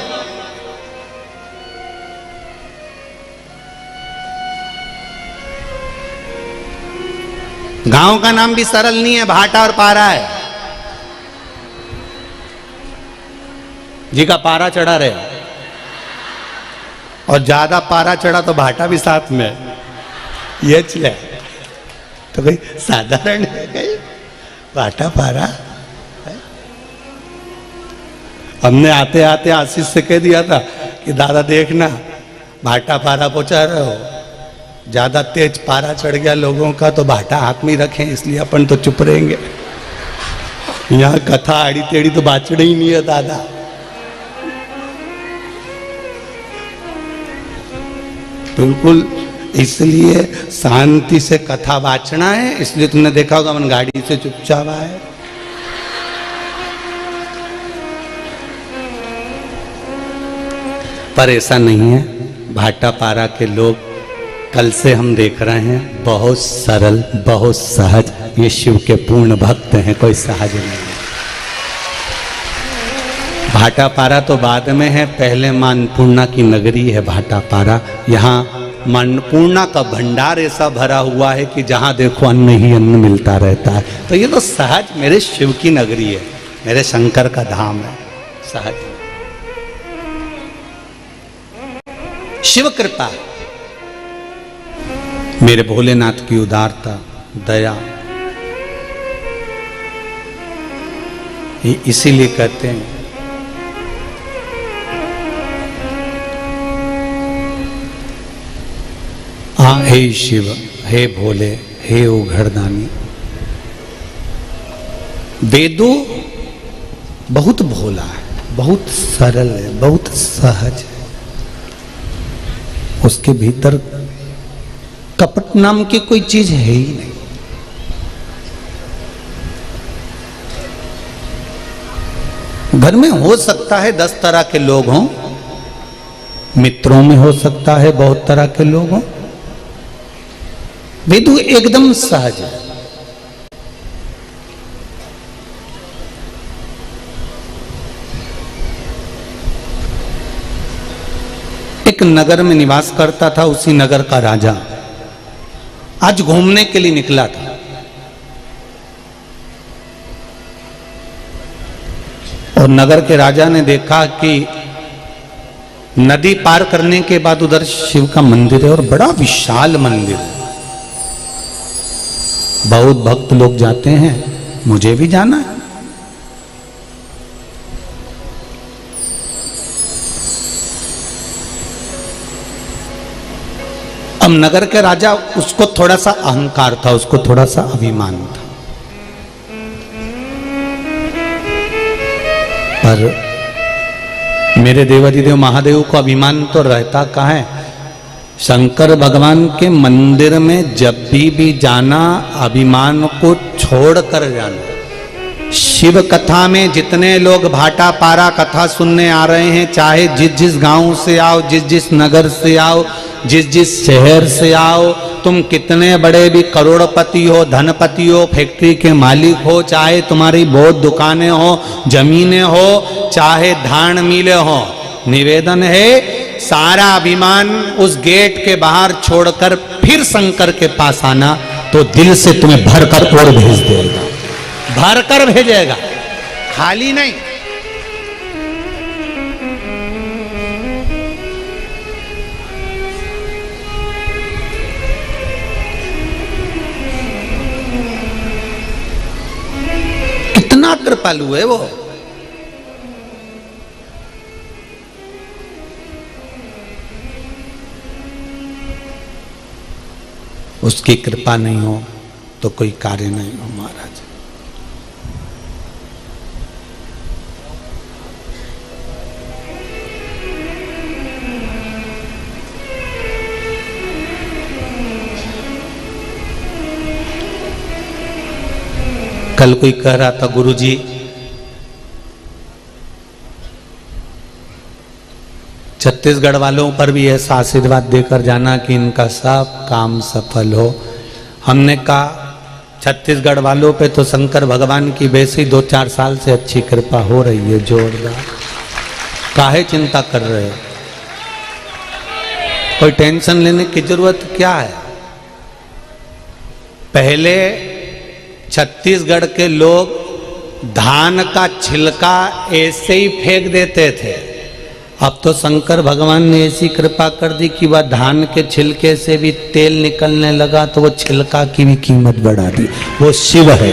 गांव का नाम भी सरल नहीं है, भाटा और पारा है। जी का पारा चढ़ा रहे, और ज्यादा पारा चढ़ा तो भाटा भी साथ में, ये चले तो कोई साधारण है कहीं भाटा पारा। हमने आते आते आशीष से कह दिया था कि दादा देखना भाटा पारा पहुंचा रहे हो, ज्यादा तेज पारा चढ़ गया लोगों का तो भाटा हाथ में रखें, इसलिए अपन तो चुप रहेंगे। यहाँ कथा आड़ी टेढ़ी तो बाचड़ ही नहीं है दादा। बिल्कुल, इसलिए शांति से कथा बाचना है। इसलिए तुमने देखा होगा अपन गाड़ी से चुपचाप आए। पर ऐसा नहीं है, भाटापारा के लोग कल से हम देख रहे हैं बहुत सरल, बहुत सहज, ये शिव के पूर्ण भक्त हैं, कोई सहज नहीं। भाटापारा तो बाद में है, पहले मां अन्नपूर्णा की नगरी है भाटापारा। यहाँ मां अन्नपूर्णा का भंडार ऐसा भरा हुआ है कि जहाँ देखो अन्न ही अन्न मिलता रहता है। तो ये तो सहज मेरे शिव की नगरी है, मेरे शंकर का धाम है, सहज शिव कृपा, मेरे भोलेनाथ की उदारता, दया। इसीलिए कहते हैं हाँ, हे शिव, हे भोले, हे उघड़दानी। वेदो बहुत भोला है, बहुत सरल है, बहुत सहज है। उसके भीतर कपट नाम की कोई चीज है ही नहीं। घर में हो सकता है 10 तरह के लोग हों, मित्रों में हो सकता है बहुत तरह के लोग हों, वेदु एकदम सहज है। एक नगर में निवास करता था, उसी नगर का राजा आज घूमने के लिए निकला था। और नगर के राजा ने देखा कि नदी पार करने के बाद उधर शिव का मंदिर है, और बड़ा विशाल मंदिर है। बहुत भक्त लोग जाते हैं, मुझे भी जाना है। अब नगर के राजा, उसको थोड़ा सा अहंकार था, उसको थोड़ा सा अभिमान था। पर मेरे देवाधिदेव महादेव को अभिमान तो रहता कहाँ है। शंकर भगवान के मंदिर में जब भी जाना अभिमान को छोड़ कर जाना। शिव कथा में जितने लोग भाटा पारा कथा सुनने आ रहे हैं, चाहे जिस जिस गांव से आओ, जिस जिस नगर से आओ, जिस जिस शहर से आओ, तुम कितने बड़े भी करोड़पति हो, धनपति हो, फैक्ट्री के मालिक हो, चाहे तुम्हारी बहुत दुकानें हो, जमीनें हो, चाहे धान मिले हो, निवेदन है सारा अभिमान उस गेट के बाहर छोड़कर फिर शंकर के पास आना, तो दिल से तुम्हें भरकर और भेज देगा, भरकर भेजेगा, खाली नहीं। कितना कृपालु है वो। उसकी कृपा नहीं हो तो कोई कार्य नहीं हो महाराज। कल कोई कह रहा था गुरुजी छत्तीसगढ़ वालों पर भी ऐसा आशीर्वाद देकर जाना कि इनका सब काम सफल हो। हमने कहा छत्तीसगढ़ वालों पे तो शंकर भगवान की वैसे ही 2-4 साल से अच्छी कृपा हो रही है, जोरदार। काहे चिंता कर रहे हो? कोई टेंशन लेने की जरूरत क्या है? पहले छत्तीसगढ़ के लोग धान का छिलका ऐसे ही फेंक देते थे, अब तो शंकर भगवान ने ऐसी कृपा कर दी कि वह धान के छिलके से भी तेल निकलने लगा, तो वो छिलका की भी कीमत बढ़ा दी। वो शिव है।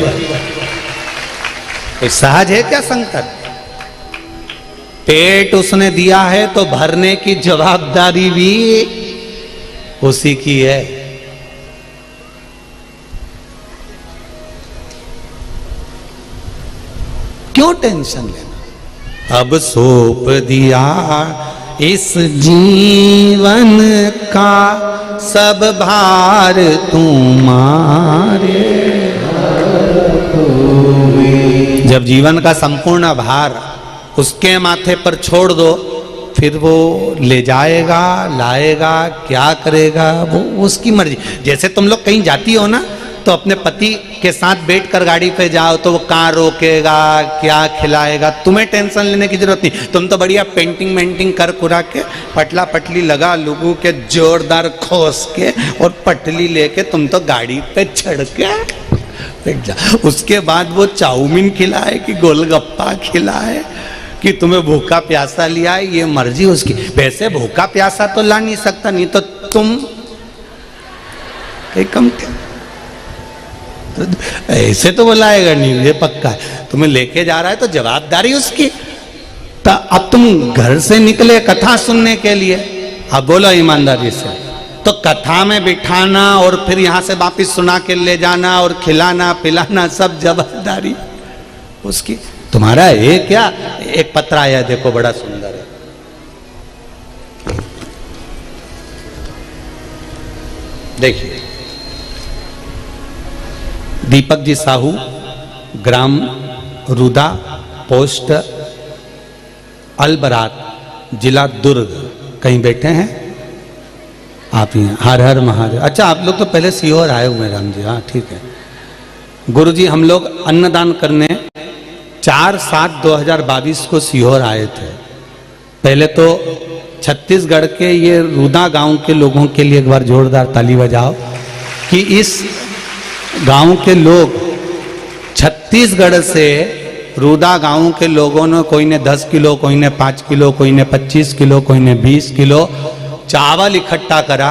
कोई सहज है क्या शंकर? पेट उसने दिया है तो भरने की जवाबदारी भी उसी की है। क्यों टेंशन लेना? अब सौंप दिया इस जीवन का सब भार तुम्हारे। जब जीवन का संपूर्ण भार उसके माथे पर छोड़ दो, फिर वो ले जाएगा, लाएगा, क्या करेगा वो उसकी मर्जी। जैसे तुम लोग कहीं जाती हो ना, तो अपने पति के साथ बैठकर गाड़ी पे जाओ तो वो कहाँ रोकेगा, क्या खिलाएगा, तुम्हें टेंशन लेने की जरूरत नहीं। तुम तो बढ़िया पेंटिंग कर कुरा के पटला पटली लगा लोगों के जोरदार खोस के और पटली लेके तुम तो गाड़ी पे चढ़ के बैठ जा। उसके बाद वो चाउमीन खिलाए कि गोलगप्पा खिलाए कि तुम्हें भूखा प्यासा लिया है, ये मर्जी उसकी। वैसे भूखा प्यासा तो ला नहीं सकता, नहीं तो तुम कम ऐसे तो वो लाएगा नहीं, ये पक्का है। तुम्हें लेके जा रहा है तो जवाबदारी उसकी। तो अब तुम घर से निकले कथा सुनने के लिए, अब बोलो ईमानदारी से, तो कथा में बिठाना और फिर यहाँ से वापिस सुना के ले जाना और खिलाना पिलाना सब जवाबदारी उसकी। तुम्हारा है क्या? एक पत्र आया देखो, बड़ा सुंदर है। देखिए, दीपक जी साहू, ग्राम रुदा, पोस्ट अलबरात, जिला दुर्ग, कहीं बैठे हैं आप? ही हर हर महादेव। अच्छा, आप लोग तो पहले सीहोर आए हुए राम जी। हाँ ठीक है। गुरुजी हम लोग अन्नदान करने 4/7/2022 को सीहोर आए थे। पहले तो छत्तीसगढ़ के ये रुदा गांव के लोगों के लिए एक बार जोरदार ताली बजाओ कि इस गांव के लोग छत्तीसगढ़ से रुदा गांव के लोगों ने, कोई ने 10 किलो, कोई ने 5 किलो, कोई ने 25 किलो, कोई ने 20 किलो चावल इकट्ठा करा,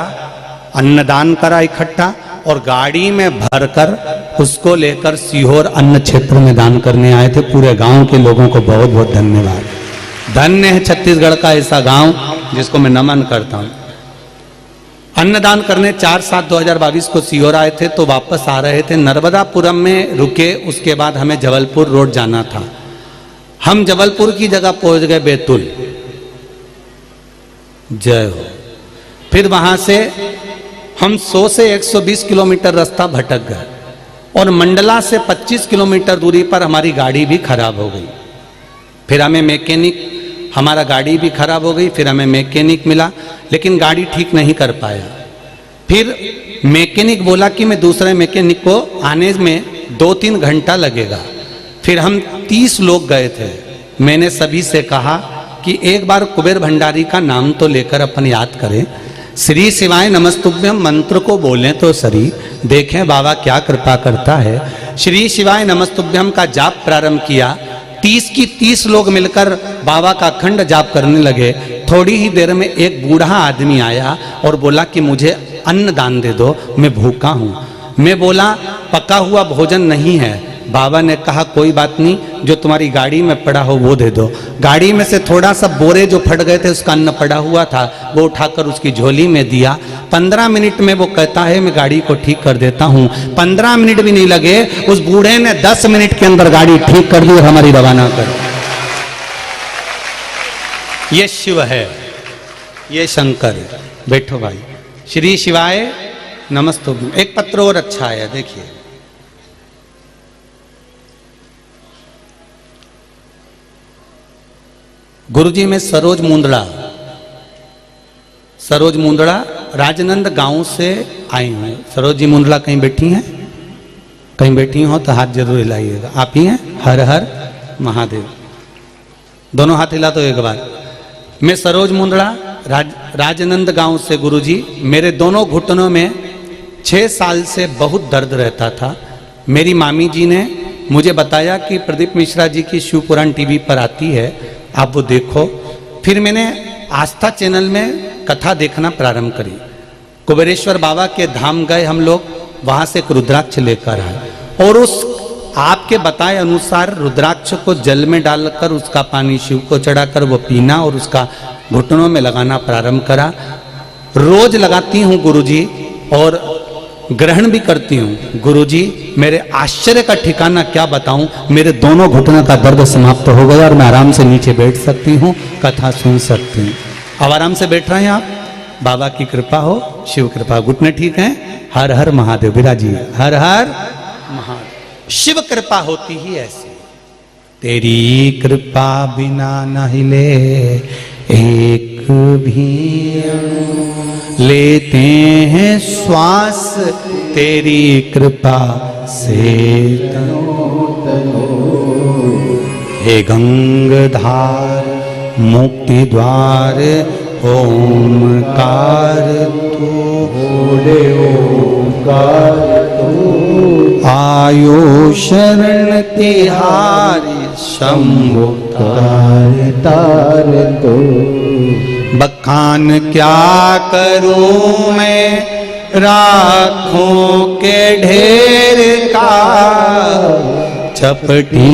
अन्नदान करा इकट्ठा, और गाड़ी में भरकर उसको लेकर सीहोर अन्न क्षेत्र में दान करने आए थे। पूरे गांव के लोगों को बहुत बहुत धन्यवाद। धन्य है छत्तीसगढ़ का ऐसा गांव जिसको मैं नमन करता हूं। अन्नदान करने 4/7/2022 को सीहोर आए थे, तो वापस आ रहे थे, नर्मदापुरम में रुके, उसके बाद हमें जबलपुर रोड जाना था। हम जबलपुर की जगह पहुंच गए बैतूल। जय हो। फिर वहां से हम 100 से 120 किलोमीटर रास्ता भटक गए और मंडला से 25 किलोमीटर दूरी पर हमारी गाड़ी भी खराब हो गई। फिर हमें मैकेनिक, हमारा गाड़ी भी खराब हो गई, फिर हमें मैकेनिक मिला लेकिन गाड़ी ठीक नहीं कर पाया। फिर मैकेनिक बोला कि मैं दूसरे मैकेनिक को आने में 2-3 घंटा लगेगा। फिर हम 30 लोग गए थे। मैंने सभी से कहा कि एक बार कुबेर भंडारी का नाम तो लेकर अपन याद करें, श्री शिवाय नमस्तुभ्यम मंत्र को बोलें तो सरी, देखें बाबा क्या कृपा करता है। श्री शिवाय नमस्तुभ्यम का जाप प्रारंभ किया। 30 की 30 लोग मिलकर बाबा का अखंड जाप करने लगे। थोड़ी ही देर में एक बूढ़ा आदमी आया और बोला कि मुझे अन्न दान दे दो, मैं भूखा हूँ। मैं बोला पका हुआ भोजन नहीं है। बाबा ने कहा कोई बात नहीं, जो तुम्हारी गाड़ी में पड़ा हो वो दे दो। गाड़ी में से थोड़ा सा बोरे जो फट गए थे उसका अन्न पड़ा हुआ था, वो उठाकर उसकी झोली में दिया। 15 मिनट में वो कहता है मैं गाड़ी को ठीक कर देता हूँ। 15 मिनट भी नहीं लगे, उस बूढ़े ने 10 मिनट के अंदर गाड़ी ठीक कर दी और हमारी रवाना कर। ये शिव है, ये शंकर है। बैठो भाई। श्री शिवाय नमस्तुभ्यम। एक पत्र और अच्छा है, देखिए। गुरुजी में सरोज मुंदड़ा राजनंद गांव से आई हूँ। सरोज जी मुंदड़ा कहीं बैठी हैं? कहीं बैठी हो तो हाथ जरूर हिलाइएगा। आप ही हैं? हर हर महादेव। दोनों हाथ हिला तो एक बार। मैं सरोज मुंदड़ा राजनंद गांव से। गुरुजी, मेरे दोनों घुटनों में 6 साल से बहुत दर्द रहता था। मेरी मामी जी ने मुझे बताया कि प्रदीप मिश्रा जी की शिव पुराण टीवी पर आती है, आप वो देखो। फिर मैंने आस्था चैनल में कथा देखना प्रारंभ करी। कुबेरेश्वर बाबा के धाम गए हम लोग, वहां से एक रुद्राक्ष लेकर आए और उस आपके बताए अनुसार रुद्राक्ष को जल में डालकर उसका पानी शिव को चढ़ाकर वो पीना और उसका घुटनों में लगाना प्रारंभ करा। रोज लगाती हूँ गुरुजी और ग्रहण भी करती हूँ। गुरुजी, मेरे आश्चर्य का ठिकाना क्या बताऊं, मेरे दोनों घुटनों का दर्द समाप्त हो गया और मैं आराम से नीचे बैठ सकती हूँ, कथा सुन सकती हूँ। अब आराम से बैठ रहे हैं आप, बाबा की कृपा हो, शिव कृपा। घुटने ठीक हैं? हर हर महादेव। विराजिए। हर हर महादेव। शिव कृपा होती ही ऐसी, तेरी कृपा बिना न हिले एक भी अणु, लेते हैं श्वास तेरी कृपा से तनो। हे गंगाधार मुक्ति द्वार ओमकार तू, बोले ओमकार तू, आयो शरण तिहारी शंभु तार तो। बखान क्या करूं मैं राखों के ढेर का, चपटी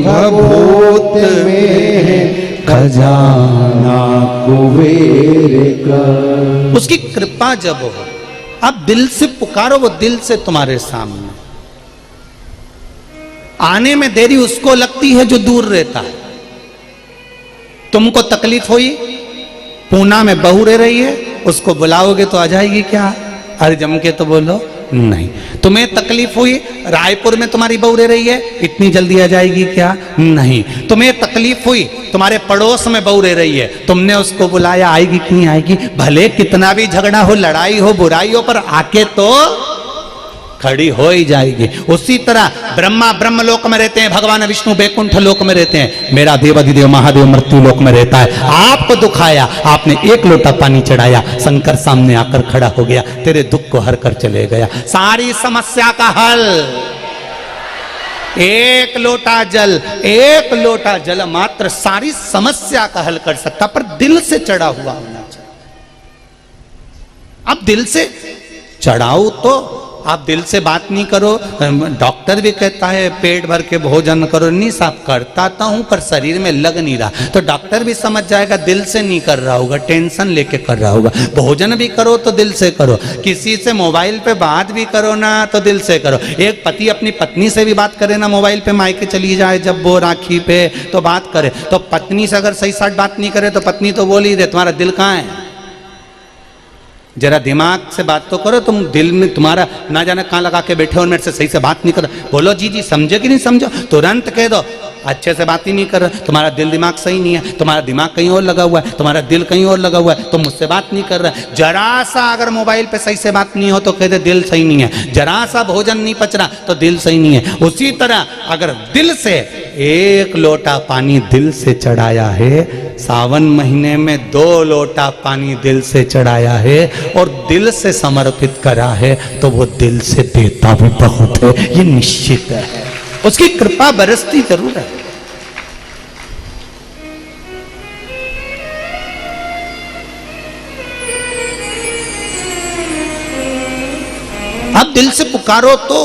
भभूत में खजाना कुबेर का। उसकी कृपा जब हो, आप दिल से पुकारो, वो दिल से तुम्हारे सामने। आने में देरी उसको लगती है जो दूर रहता है। तुमको तकलीफ हुई, पूना में बहू रह रही है, उसको बुलाओगे तो आ जाएगी क्या? अरे जम के तो बोलो नहीं। तुम्हें तकलीफ हुई, रायपुर में तुम्हारी बहू रह रही है, इतनी जल्दी आ जाएगी क्या? नहीं। तुम्हें तकलीफ हुई, तुम्हारे पड़ोस में बहू रह रही है, तुमने उसको बुलाया, आएगी कि नहीं आएगी? भले कितना भी झगड़ा हो, लड़ाई हो, बुराई हो, पर आके तो खड़ी हो ही जाएगी। उसी तरह ब्रह्मा ब्रह्म लोक में रहते हैं, भगवान विष्णु बैकुंठ लोक में रहते हैं, मेरा देवाधिदेव महादेव मृत्यु लोक में रहता है। आपको दुखाया, आपने एक लोटा पानी चढ़ाया, शंकर सामने आकर खड़ा हो गया, तेरे दुख को हर कर चले गया। सारी समस्या का हल एक लोटा जल, एक लोटा जल मात्र सारी समस्या का हल कर सकता, पर दिल से चढ़ा हुआ होना चाहिए। अब दिल से चढ़ाओ तो आप दिल से बात नहीं करो। डॉक्टर भी कहता है पेट भर के भोजन करो, नहीं साहब करता तो हूं पर शरीर में लग नहीं रहा, तो डॉक्टर भी समझ जाएगा दिल से नहीं कर रहा होगा, टेंशन लेके कर रहा होगा। भोजन भी करो तो दिल से करो, किसी से मोबाइल पे बात भी करो ना तो दिल से करो। एक पति अपनी पत्नी से भी बात करे ना, मोबाइल पे मायके चली जाए जब वो राखी पे तो बात करे, तो पत्नी से अगर सही साथ बात नहीं करे तो पत्नी तो बोल ही दे तुम्हारा दिल कहाँ है। जरा दिमाग से बात तो करो। तुम दिल में तुम्हारा ना जाने कहाँ लगा के बैठे हो और मेरे से सही से बात नहीं कर रहे। बोलो जी जी, समझे कि नहीं समझो, तुरंत कह दो। अच्छे से बात ही नहीं कर रहे, तुम्हारा दिल दिमाग सही नहीं है, तुम्हारा दिमाग कहीं और लगा हुआ है, तुम्हारा दिल कहीं और लगा हुआ है, तुम मुझसे बात नहीं कर रहे। जरा सा अगर मोबाइल पे सही से बात नहीं हो तो कहते दिल सही नहीं है, जरा सा भोजन नहीं पच रहा तो दिल सही नहीं है। उसी तरह अगर दिल से एक लोटा पानी दिल से चढ़ाया है, सावन महीने में 2 लोटा पानी दिल से चढ़ाया है और दिल से समर्पित करा है, तो वो दिल से देता भी बहुत है, ये निश्चित है। उसकी कृपा बरसती जरूर है। आप दिल से पुकारो तो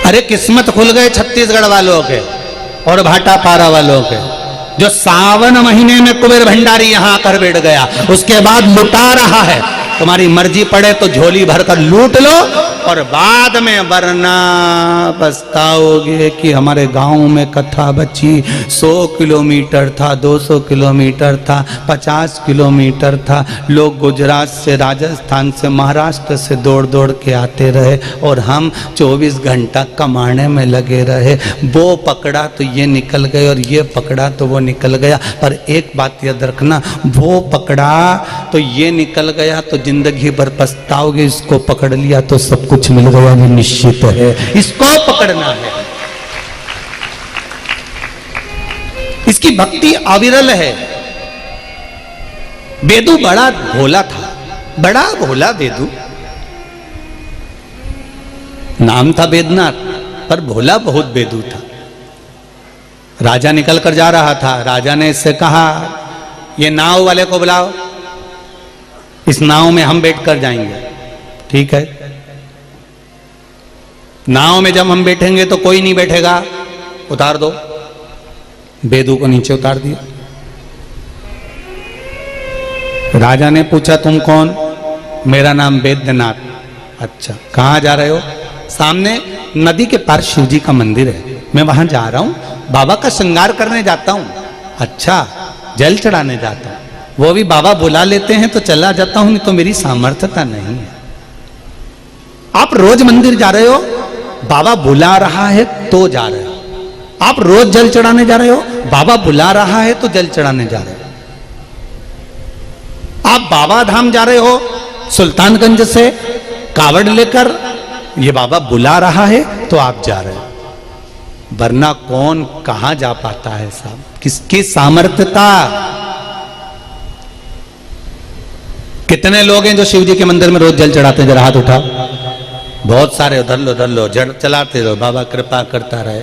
अरे किस्मत खुल गए छत्तीसगढ़ वालों के और भाटापारा वालों के, जो सावन महीने में कुबेर भंडारी यहां आकर बैठ गया, उसके बाद लुटा रहा है। तुम्हारी मर्जी पड़े तो झोली भरकर लूट लो और बाद में वरना पछताओगे कि हमारे गांव में कथा बची। 100 किलोमीटर था, 200 किलोमीटर था, 50 किलोमीटर था, लोग गुजरात से, राजस्थान से, महाराष्ट्र से दौड़ दौड़ के आते रहे और हम 24 घंटा कमाने में लगे रहे। वो पकड़ा तो ये निकल गए और ये पकड़ा तो वो निकल गया। पर एक बात याद रखना, वो पकड़ा तो ये निकल गया तो जिंदगी भर पछताओगे, इसको पकड़ लिया तो सब कुछ मिल गया, ये निश्चित है। इसको पकड़ना है, इसकी भक्ति अविरल है। बेदू बड़ा भोला था, बड़ा भोला बेदू, नाम था बेदनाथ, पर भोला बहुत बेदू था। राजा निकल कर जा रहा था, राजा ने इससे कहा ये नाव वाले को बुलाओ, इस नाव में हम बैठ कर जाएंगे। ठीक है, नाव में जब हम बैठेंगे तो कोई नहीं बैठेगा, उतार दो। बेदू को नीचे उतार दिया। राजा ने पूछा तुम कौन? मेरा नाम बैद्यनाथ। अच्छा, कहाँ जा रहे हो? सामने नदी के पार शिव जी का मंदिर है, मैं वहां जा रहा हूं, बाबा का श्रृंगार करने जाता हूं। अच्छा, जल चढ़ाने जाता हूं, वो भी बाबा बुला लेते हैं तो चला जाता हूं, नहीं तो मेरी सामर्थ्यता नहीं है। आप रोज मंदिर जा रहे हो, बाबा बुला रहा है तो जा रहे हो। आप रोज जल चढ़ाने जा रहे हो, बाबा बुला रहा है तो जल चढ़ाने जा रहे हो। आप बाबा धाम जा रहे हो सुल्तानगंज से कावड़ लेकर, ये बाबा बुला रहा है तो आप जा रहे हो, वरना कौन कहां जा पाता है साहब? किसकी सामर्थ्यता? कितने लोग हैं जो शिव जी के मंदिर में रोज जल चढ़ाते हैं? जरा हाथ उठा। बहुत सारे। उधर लो, जड़ चलाते रहो, बाबा कृपा करता रहे,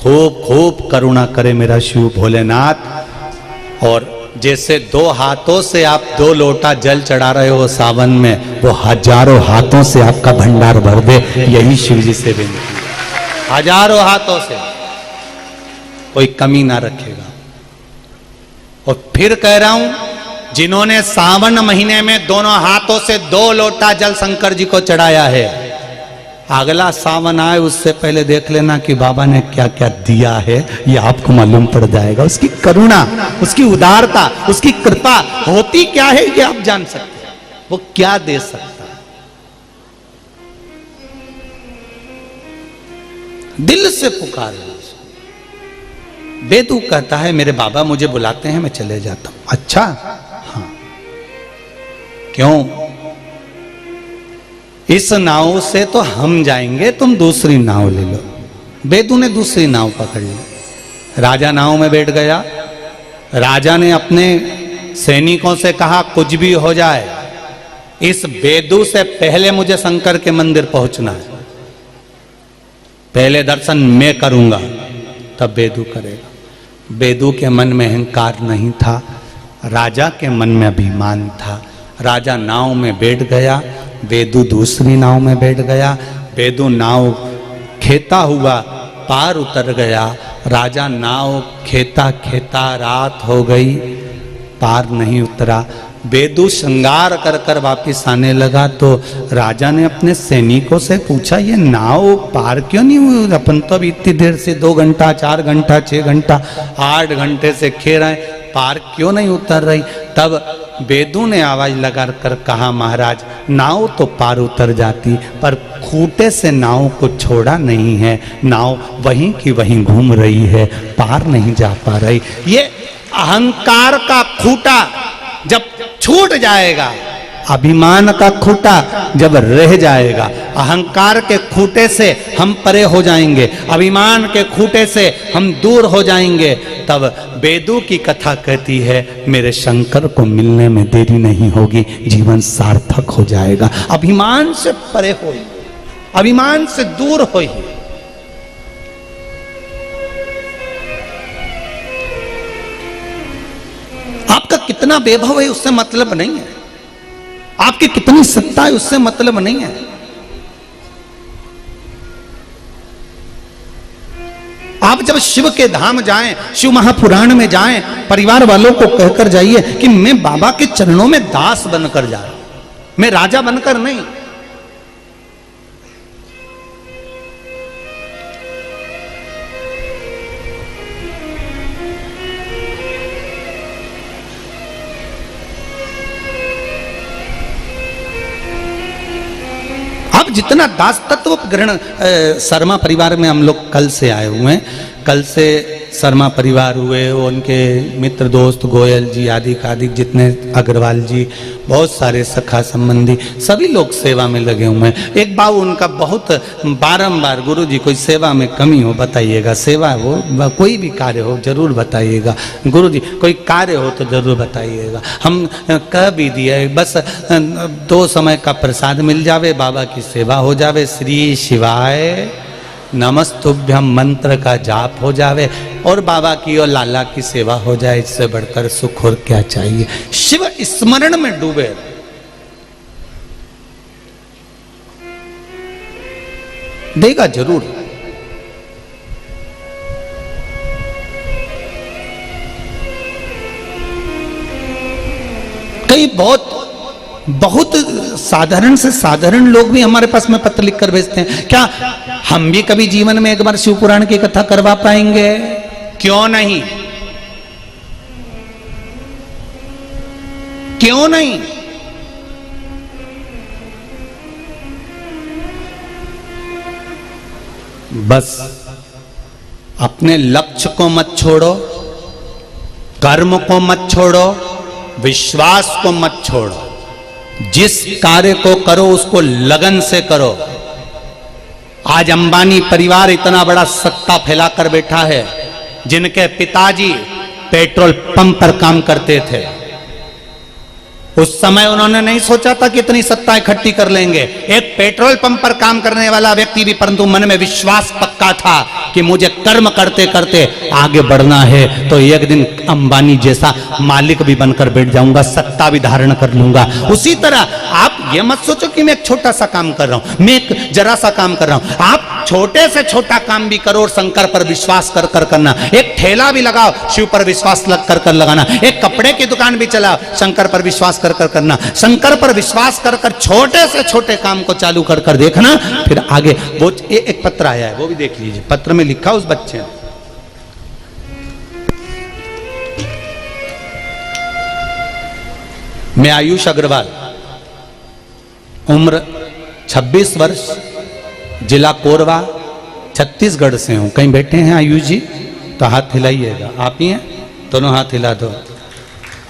खूब खूब करुणा करे मेरा शिव भोलेनाथ। और जैसे 2 हाथों से आप 2 लोटा जल चढ़ा रहे हो सावन में, वो हजारों हाथों से आपका भंडार भर दे, यही शिव जी से विनती है। हजारों हाथों से, कोई कमी ना रखेगा। और फिर कह रहा हूं, जिन्होंने सावन महीने में दोनों हाथों से 2 लोटा जल शंकर जी को चढ़ाया है, अगला सावन आए उससे पहले देख लेना कि बाबा ने क्या क्या दिया है, ये आपको मालूम पड़ जाएगा। उसकी करुणा, उसकी उदारता, उसकी कृपा होती क्या है, ये आप जान सकते हैं। वो क्या दे सकता है। दिल से पुकारो। बेदू कहता है मेरे बाबा मुझे बुलाते हैं, मैं चले जाता हूं। अच्छा, हाँ, क्यों? इस नाव से तो हम जाएंगे, तुम दूसरी नाव ले लो। बेदू ने दूसरी नाव पकड़ ली। राजा नाव में बैठ गया। राजा ने अपने सैनिकों से कहा कुछ भी हो जाए, इस बेदू से पहले मुझे शंकर के मंदिर पहुंचना है, पहले दर्शन मैं करूंगा तब बेदू करेगा। बेदू के मन में अहंकार नहीं था, राजा के मन में अभिमान था। राजा नाव में बैठ गया, बेदू दूसरी नाव में बैठ गया। बेदू नाव खेता हुआ पार उतर गया। राजा नाव खेता खेता रात हो गई, पार नहीं उतरा। बेदू श्रृंगार कर कर वापिस आने लगा तो राजा ने अपने सैनिकों से पूछा, ये नाव पार क्यों नहीं हुई? अपन तो अभी इतनी देर से 2 घंटा 4 घंटा 6 घंटा 8 घंटे से खेल रहे हैं, पार क्यों नहीं उतर रही? तब बेदू ने आवाज लगा कर कहा, महाराज नाव तो पार उतर जाती पर खूंटे से नाव को छोड़ा नहीं है, नाव वहीं की वहीं घूम रही है, पार नहीं जा पा रही। ये अहंकार का खूंटा जब छूट जाएगा, अभिमान का खूंटा जब रह जाएगा, अहंकार के खूंटे से हम परे हो जाएंगे, अभिमान के खूंटे से हम दूर हो जाएंगे, तब बेदू की कथा कहती है मेरे शंकर को मिलने में देरी नहीं होगी, जीवन सार्थक हो जाएगा। अभिमान से परे हो, अभिमान से दूर हो। आपका कितना वैभव है उससे मतलब नहीं है, आपकी कितनी सत्ता है उससे मतलब नहीं है। आप जब शिव के धाम जाएं, शिव महापुराण में जाएं, परिवार वालों को कहकर जाइए कि मैं बाबा के चरणों में दास बनकर जा रहा हूं, मैं राजा बनकर नहीं। आप जितना दास तत्व ग्रहण, शर्मा परिवार में हम लोग कल से आए हुए हैं, कल से शर्मा परिवार हुए, उनके मित्र दोस्त गोयल जी आदि आदि जितने अग्रवाल जी, बहुत सारे सखा संबंधी सभी लोग सेवा में लगे हुए हैं। एक बाबू उनका बहुत बारंबार, गुरु जी कोई सेवा में कमी हो बताइएगा, सेवा हो कोई भी कार्य हो जरूर बताइएगा, गुरु जी कोई कार्य हो तो जरूर बताइएगा। हम कह भी दिए बस 2 समय का प्रसाद मिल जावे, बाबा की सेवा हो जावे, श्री शिवाय नमस्तुभ्यम मंत्र का जाप हो जावे और बाबा की और लाला की सेवा हो जाए, इससे बढ़कर सुख और क्या चाहिए। शिव स्मरण में डूबे, देगा जरूर। कई बहुत साधारण से साधारण लोग भी हमारे पास में पत्र लिखकर भेजते हैं, क्या हम भी कभी जीवन में एक बार शिव पुराण की कथा करवा पाएंगे? क्यों नहीं, क्यों नहीं? बस अपने लक्ष्य को मत छोड़ो, कर्म को मत छोड़ो, विश्वास को मत छोड़ो। जिस कार्य को करो उसको लगन से करो। आज अंबानी परिवार इतना बड़ा सत्ता फैलाकर बैठा है, जिनके पिताजी पेट्रोल पंप पर काम करते थे। उस समय उन्होंने नहीं सोचा था कि इतनी सत्ता इकट्ठी कर लेंगे। एक पेट्रोल पंप पर काम करने वाला व्यक्ति भी, परंतु मन में विश्वास पक्का था कि मुझे कर्म करते करते आगे बढ़ना है, तो एक दिन अंबानी जैसा मालिक भी बनकर बैठ जाऊंगा, सत्ता भी धारण कर लूंगा। उसी तरह आप ये मत सोचो कि मैं एक छोटा सा काम कर रहा हूं, मैं एक जरा सा काम कर रहा हूं। आप छोटे से छोटा काम भी करो और शंकर पर विश्वास कर कर करना। एक ठेला भी लगाओ, शिव पर विश्वास कर कर लगाना। एक कपड़े की दुकान भी चलाओ, शंकर पर विश्वास कर कर करना। शंकर पर विश्वास कर कर छोटे से छोटे काम को चालू कर कर देखना, फिर आगे। वो एक पत्र आया है, वो भी देख लीजिए। पत्र में लिखा उस बच्चे ने, मैं आयुष अग्रवाल, उम्र 26 वर्ष, जिला कोरबा, छत्तीसगढ़ से हूं। कहीं बैठे हैं आयुष जी तो हाथ हिलाइएगा। आप ही हैं? दोनों हाथ हिला दो।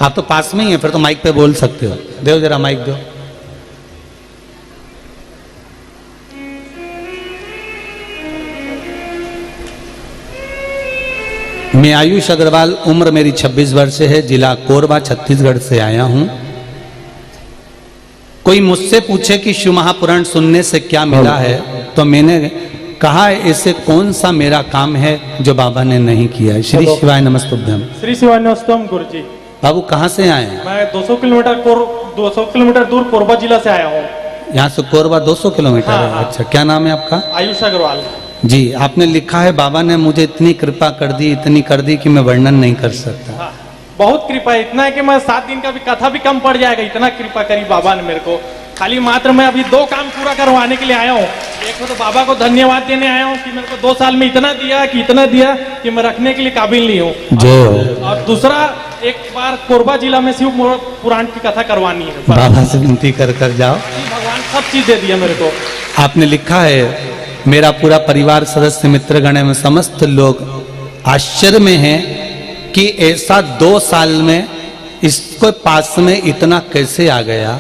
आप तो पास में ही हैं, फिर तो माइक पे बोल सकते हो। दो जरा माइक दो। मैं आयुष अग्रवाल, उम्र मेरी 26 वर्ष है, जिला कोरबा, छत्तीसगढ़ से आया हूं। कोई मुझसे पूछे कि शिव महापुराण सुनने से क्या मिला है, तो मैंने कहा ऐसे कौन सा मेरा काम है जो बाबा ने नहीं किया है। श्री शिवाय नमस्तुभ्यम। श्री शिवाय नमस्तुभ्यम गुरु जी। बाबू कहाँ से आए हैं? मैं 200 किलोमीटर दूर कोरबा जिला से आया हूँ। यहाँ से कोरबा 200 किलोमीटर है। हाँ। अच्छा, क्या नाम है आपका? आयुष अग्रवाल जी। आपने लिखा है बाबा ने मुझे इतनी कृपा कर दी, इतनी कर दी कि मैं वर्णन नहीं कर सकता। हाँ। बहुत कृपा है, इतना है कि मैं 7 दिन का भी कथा भी कम पड़ जाएगा, इतना कृपा करी बाबा ने मेरे को। खाली मात्र मैं अभी 2 काम पूरा करवाने के लिए आया हूँ। एक तो बाबा को धन्यवाद देने आया हूँ कि मेरे को 2 साल में इतना दिया कि मैं रखने के लिए काबिल नहीं हूँ। जो और दूसरा, एक बार कोरबा जिला में शिव पुराण की कथा करवानी है। बाबा से विनती कर जाओ। भगवान सब चीज दे दिया मेरे को। आपने लिखा है, मेरा पूरा परिवार सदस्य मित्रगण में समस्त लोग आश्चर्य में हैं कि ऐसा 2 साल में इसको पास में इतना कैसे आ गया।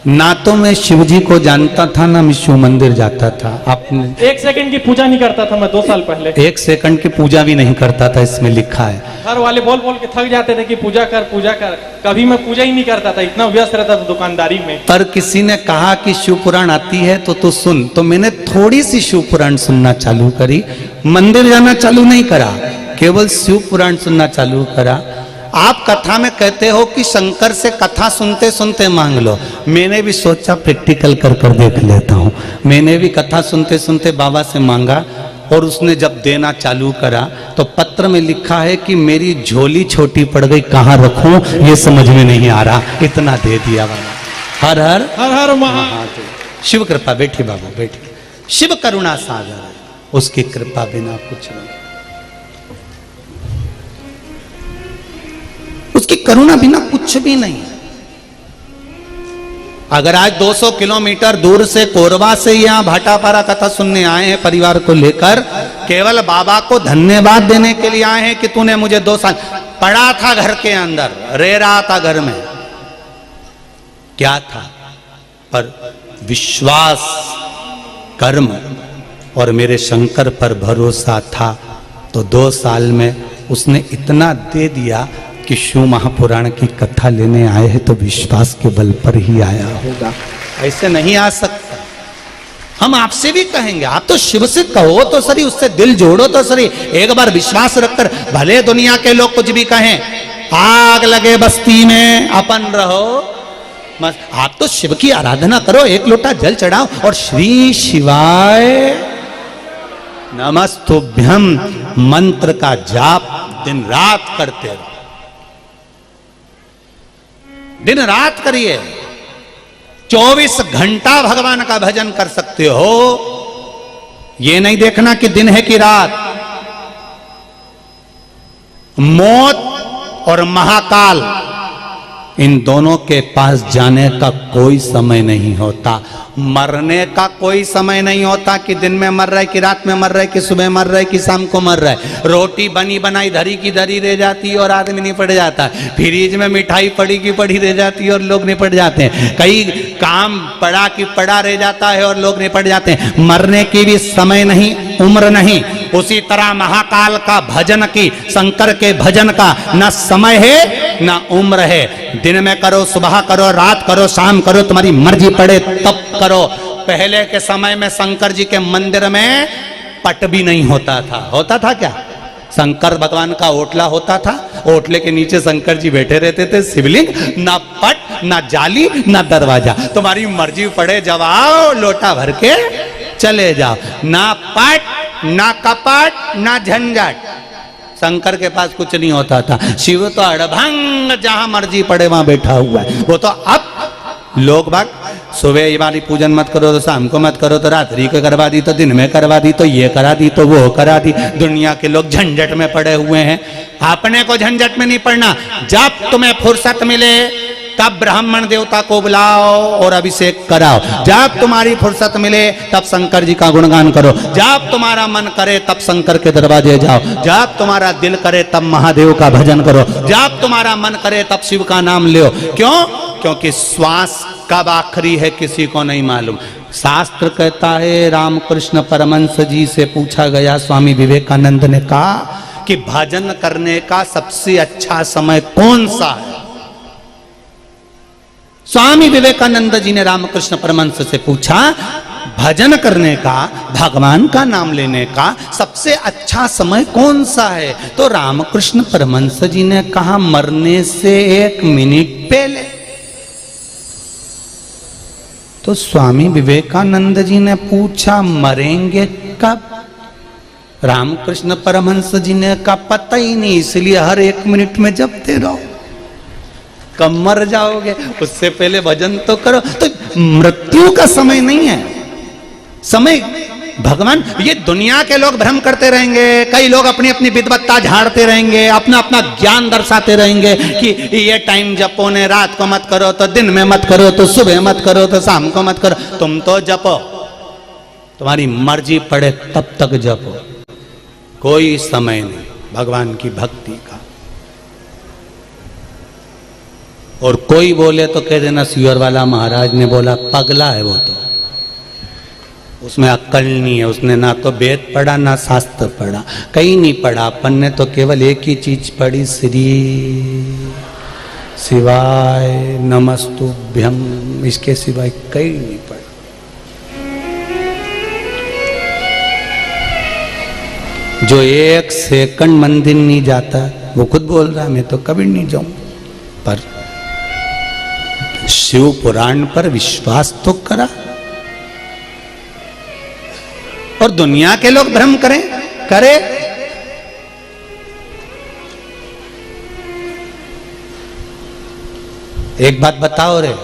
ना तो मैं शिव जी को जानता था, ना मैं शिव मंदिर जाता था। आपने 1 सेकंड की पूजा नहीं करता था मैं 2 साल पहले। 1 सेकंड की पूजा भी नहीं करता था, इसमें लिखा है। घर वाले बोल बोल के थक जाते थे कि पूजा कर। कभी मैं पूजा ही नहीं करता था, इतना व्यस्त रहता था दुकानदारी में। पर किसी ने कहा कि शिव पुराण आती है तो तू सुन, तो मैंने थोड़ी सी शिव पुराण सुनना चालू करी। मंदिर जाना चालू नहीं करा, केवल शिव पुराण सुनना चालू करा। आप कथा में कहते हो कि शंकर से कथा सुनते सुनते मांग लो। मैंने भी सोचा प्रैक्टिकल कर देख लेता हूँ। मैंने भी कथा सुनते सुनते बाबा से मांगा, और उसने जब देना चालू करा तो पत्र में लिखा है कि मेरी झोली छोटी पड़ गई, कहाँ रखूं ये समझ में नहीं आ रहा, इतना दे दिया बाबा। हर हर हर हर महादेव। शिव कृपा। बैठिए बाबू बैठिए। शिव करुणा सागर, उसकी कृपा बिना कुछ नहीं, उसकी करुणा बिना कुछ भी नहीं। अगर आज 200 किलोमीटर दूर से कोरबा से यहाँ भाटापारा कथा सुनने आए हैं परिवार को लेकर, केवल बाबा को धन्यवाद देने के लिए आए हैं कि तूने मुझे 2 साल पड़ा था घर के अंदर, रह रहा था घर में, क्या था, पर विश्वास, कर्म और मेरे शंकर पर भरोसा था, तो 2 साल में उसने इतना दे दिया कि शिव महापुराण की कथा लेने आए हैं तो विश्वास के बल पर ही आया होगा, ऐसे नहीं आ सकता। हम आपसे भी कहेंगे, आप तो शिव से कहो तो सही, उससे दिल जोड़ो तो सही, एक बार विश्वास रखकर, भले दुनिया के लोग कुछ भी कहें, आग लगे बस्ती में अपन रहो, बस आप तो शिव की आराधना करो, 1 लोटा जल चढ़ाओ और श्री शिवाय नमस्तुभ्यम मंत्र का जाप दिन रात करते रहो, दिन रात करिए। 24 घंटा भगवान का भजन कर सकते हो। ये नहीं देखना कि दिन है कि रात। मौत और महाकाल, इन दोनों के पास जाने का कोई समय नहीं होता, मरने का कोई समय नहीं होता कि दिन में मर रहा है कि रात में मर रहा है कि सुबह मर रहा है कि शाम को मर रहा है। रोटी बनी बनाई धरी की धरी रह जाती है और आदमी निपट जाता है। फ्रिज में मिठाई पड़ी की पड़ी रह जाती है और लोग निपट जाते हैं। कई काम पड़ा की पड़ा रह जाता है और लोग निपट जाते हैं। मरने की भी समय नहीं, उम्र नहीं। उसी तरह महाकाल का भजन की, शंकर के भजन का न समय है न उम्र है। दिन में करो, सुबह करो, रात करो, शाम करो, तुम्हारी मर्जी पड़े तब करो। पहले के समय में शंकर जी के मंदिर में पट भी नहीं होता था। होता था क्या? शंकर भगवान का ओटला होता था, ओटले के नीचे शंकर जी बैठे रहते थे। शिवलिंग, ना पट, ना जाली, ना दरवाजा, तुम्हारी मर्जी पड़े जब आओ लोटा भर के चले जाओ। ना पट, ना कपट, ना झंझट। शंकर के पास कुछ नहीं होता था। शिव तो अड़भंग, जहां मर्जी पड़े वहां बैठा हुआ है। वो तो अब लोग बाग सुबह ये वाली पूजन मत करो तो शाम को मत करो, तो रात्रि को करवा दी, तो दिन में करवा दी, तो ये करा दी, तो वो करा दी। दुनिया के लोग झंझट में पड़े हुए हैं। अपने को झंझट में नहीं पड़ना। जब तुम्हें फुर्सत मिले तब ब्राह्मण देवता को बुलाओ और अभिषेक कराओ। जब तुम्हारी फुर्सत मिले तब शंकर जी का गुणगान करो। जब तुम्हारा मन करे तब शंकर के दरवाजे जाओ। जब तुम्हारा दिल करे तब महादेव का भजन करो। जब तुम्हारा मन करे तब शिव का नाम लो। क्यों? क्योंकि श्वास कब आखिरी है किसी को नहीं मालूम। शास्त्र कहता है, रामकृष्ण परमहंस जी से पूछा गया, स्वामी विवेकानंद ने कहा कि भजन करने का सबसे अच्छा समय कौन सा है? स्वामी विवेकानंद जी ने रामकृष्ण परमहंस से पूछा, भजन करने का, भगवान का नाम लेने का सबसे अच्छा समय कौन सा है? तो रामकृष्ण परमहंस जी ने कहा, मरने से 1 मिनट पहले। तो स्वामी विवेकानंद जी ने पूछा, मरेंगे कब? रामकृष्ण परमहंस जी ने कहा, पता ही नहीं, इसलिए हर 1 मिनट में जपते रहो। कब मर जाओगे, उससे पहले भजन तो करो। तो मृत्यु का समय नहीं है, समय भगवान। ये दुनिया के लोग भ्रम करते रहेंगे, कई लोग अपनी अपनी विद्वत्ता झाड़ते रहेंगे, अपना अपना ज्ञान दर्शाते रहेंगे कि ये टाइम जपो ने, रात को मत करो तो दिन में मत करो, तो सुबह मत करो तो शाम को मत करो। तुम तो जपो, तुम्हारी मर्जी पड़े तब तक जपो, कोई समय नहीं भगवान की भक्ति का। और कोई बोले तो कह देना सीवर वाला महाराज ने बोला, पगला है वो तो, उसमें अक्ल नहीं है, उसने ना तो वेद पढ़ा ना शास्त्र पढ़ा, कहीं नहीं पढ़ा। अपन ने तो केवल एक ही चीज पढ़ी, श्री शिवाय नमस्तुभ्यम, इसके सिवाय कहीं नहीं पढ़ा। जो एक सेकंड मंदिर नहीं जाता वो खुद बोल रहा है मैं तो कभी नहीं जाऊं, पर शिव पुराण पर विश्वास तो करा। और दुनिया के लोग भ्रम करें, करे। एक बात बताओ रे,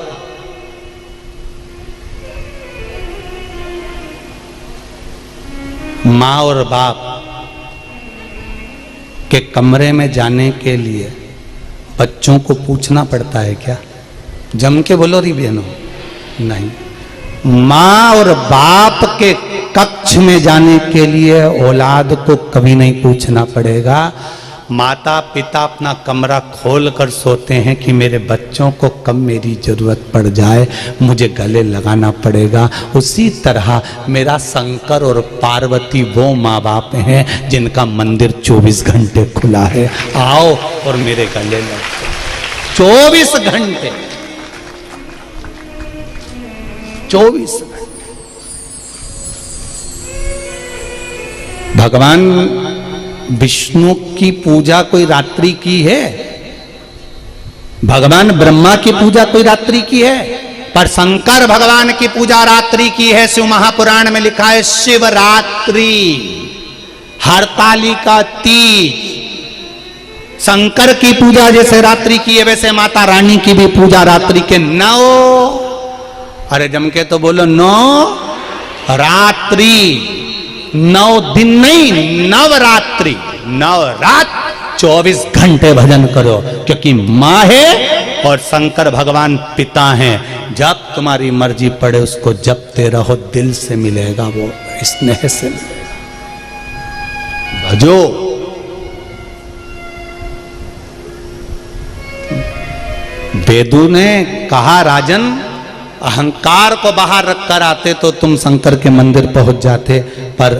माँ और बाप के कमरे में जाने के लिए बच्चों को पूछना पड़ता है क्या? जम के बोलो री बहनों, नहीं। माँ और बाप के कक्ष में जाने के लिए औलाद को कभी नहीं पूछना पड़ेगा। माता पिता अपना कमरा खोल कर सोते हैं कि मेरे बच्चों को कब मेरी जरूरत पड़ जाए मुझे गले लगाना पड़ेगा। उसी तरह मेरा शंकर और पार्वती वो माँ बाप हैं जिनका मंदिर 24 घंटे खुला है। आओ और मेरे गले लगो, 24 घंटे, 24 घंटे। भगवान विष्णु की पूजा कोई रात्रि की है? भगवान ब्रह्मा की पूजा कोई रात्रि की है? पर शंकर भगवान की पूजा रात्रि की है। शिव महापुराण में लिखा है शिवरात्रि, हरतालिका तीज। शंकर की पूजा जैसे रात्रि की है वैसे माता रानी की भी पूजा रात्रि के 9, अरे जम के तो बोलो 9 रात्रि, 9 दिन नहीं, नवरात्रि, नवरात 24 घंटे भजन करो, क्योंकि माँ है और शंकर भगवान पिता हैं। जब तुम्हारी मर्जी पड़े उसको जपते रहो, दिल से मिलेगा वो, स्नेह से मिलेगा। भजो। वेदों ने कहा राजन, अहंकार को बाहर रखकर आते तो तुम शंकर के मंदिर पहुंच जाते, पर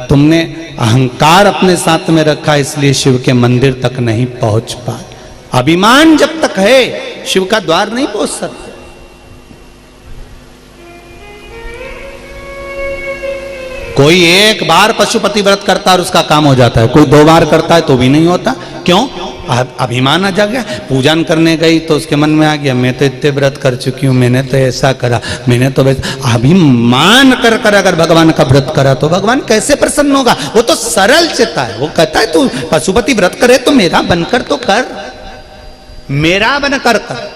तुमने अहंकार अपने साथ में रखा इसलिए शिव के मंदिर तक नहीं पहुंच पाए। अभिमान जब तक है शिव का द्वार नहीं पहुंच सकते। कोई एक बार पशुपति व्रत करता है और उसका काम हो जाता है, कोई 2 बार करता है तो भी नहीं होता। क्यों? अभिमान आ जा गया। पूजन करने गई तो उसके मन में आ गया मैं तो इतने व्रत कर चुकी हूँ, मैंने तो ऐसा करा, मैंने तो वैसा। अभिमान कर कर अगर भगवान का व्रत करा तो भगवान कैसे प्रसन्न होगा? वो तो सरल चित्ता है, वो कहता है तू पशुपति व्रत करे तो मेरा बनकर तो कर, मेरा बनकर कर।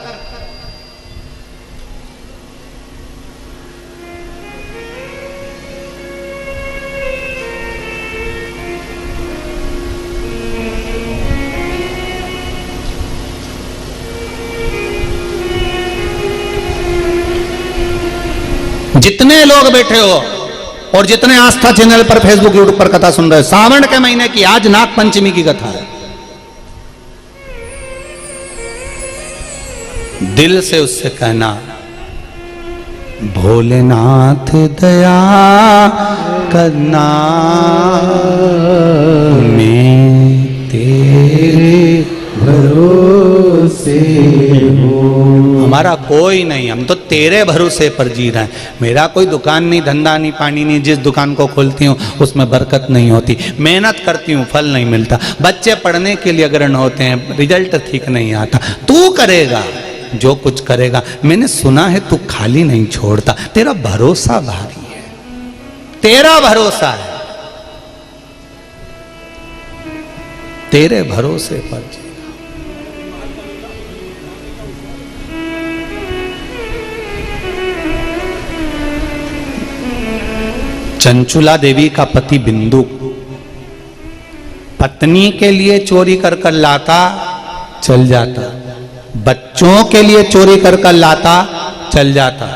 जितने लोग बैठे हो और जितने आस्था चैनल पर फेसबुक यूट्यूब पर कथा सुन रहे हो, सावन के महीने की आज नाग पंचमी की कथा है। दिल से उससे कहना भोलेनाथ दया करना, मैं तेरे भरोसे हूँ। हमारा कोई नहीं, हम तो तेरे भरोसे पर जी रहे हैं। मेरा कोई दुकान नहीं, धंधा नहीं, पानी नहीं। जिस दुकान को खोलती हूँ उसमें बरकत नहीं होती, मेहनत करती हूँ फल नहीं मिलता। बच्चे पढ़ने के लिए अग्रहण होते हैं, रिजल्ट ठीक नहीं आता। तू करेगा जो कुछ करेगा। मैंने सुना है तू खाली नहीं छोड़ता, तेरा भरोसा भारी है, तेरा भरोसा है, तेरे भरोसे पर जी। चंचुला देवी का पति बिंदु पत्नी के लिए चोरी कर कर लाता, चल जाता, बच्चों के लिए चोरी कर कर लाता, चल जाता,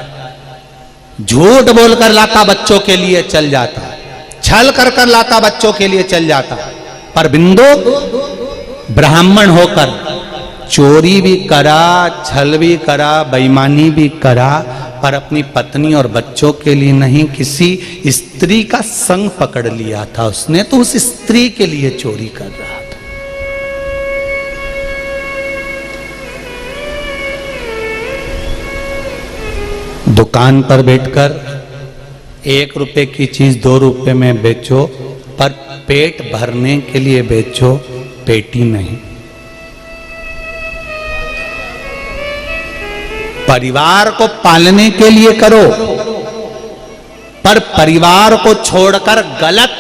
झूठ बोल कर लाता, बच्चों के लिए चल जाता, छल कर कर लाता, बच्चों के लिए चल जाता। पर बिंदु ब्राह्मण होकर चोरी भी करा, छल भी करा, बेईमानी भी करा, पर अपनी पत्नी और बच्चों के लिए नहीं, किसी स्त्री का संग पकड़ लिया था उसने, तो उस स्त्री के लिए चोरी कर रहा था। दुकान पर बैठकर 1 रुपए की चीज 2 रुपए में बेचो, पर पेट भरने के लिए बेचो, पेटी नहीं। परिवार को पालने के लिए करो, पर परिवार को छोड़कर गलत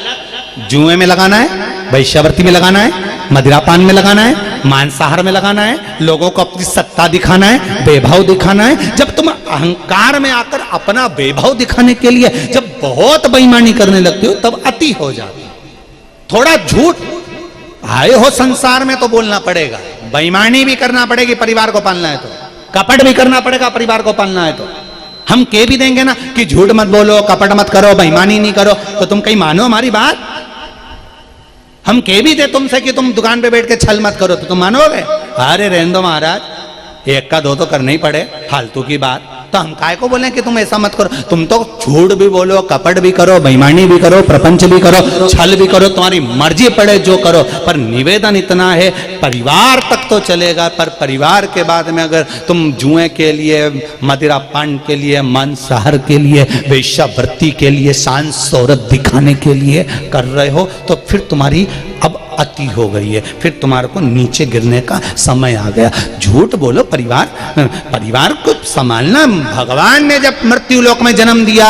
जुए में लगाना है, वैश्यावृत्ति में लगाना है, मदिरापान में लगाना है, मांसाहार में लगाना है, लोगों को अपनी सत्ता दिखाना है, वैभव दिखाना है। जब तुम अहंकार में आकर अपना वैभव दिखाने के लिए जब बहुत बेईमानी करने लगते हो, तब अति हो जाती। थोड़ा झूठ आए हो संसार में तो बोलना पड़ेगा, बेईमानी भी करना पड़ेगी परिवार को पालना है तो, कपट भी करना पड़ेगा परिवार को पालना है तो। हम कह भी देंगे ना कि झूठ मत बोलो, कपट मत करो, बेईमानी नहीं करो, तो तुम कहीं मानो हमारी बात? हम कह भी दे तुमसे कि तुम दुकान पे बैठ के छल मत करो, तो तुम मानोगे? अरे रहने दो महाराज, 1 का 2 तो करना ही पड़े, फालतू की बात। तो हम काय को बोले कि तुम ऐसा मत करो? तुम तो झूठ भी बोलो, कपट भी करो, बेईमानी भी करो, प्रपंच भी करो, छल भी करो, तुम्हारी मर्जी पड़े जो करो, पर निवेदन इतना है, परिवार तक तो चलेगा, पर परिवार के बाद में अगर तुम जुए के लिए, मदिरापान के लिए, मांसाहार के लिए, वेश्यावृत्ति के लिए, शान शौहरत दिखाने के लिए कर रहे हो, तो फिर तुम्हारी अब अति हो गई है, फिर तुम्हारे को नीचे गिरने का समय आ गया। झूठ बोलो, परिवार को संभालना। भगवान ने जब मृत्यु लोक में जन्म दिया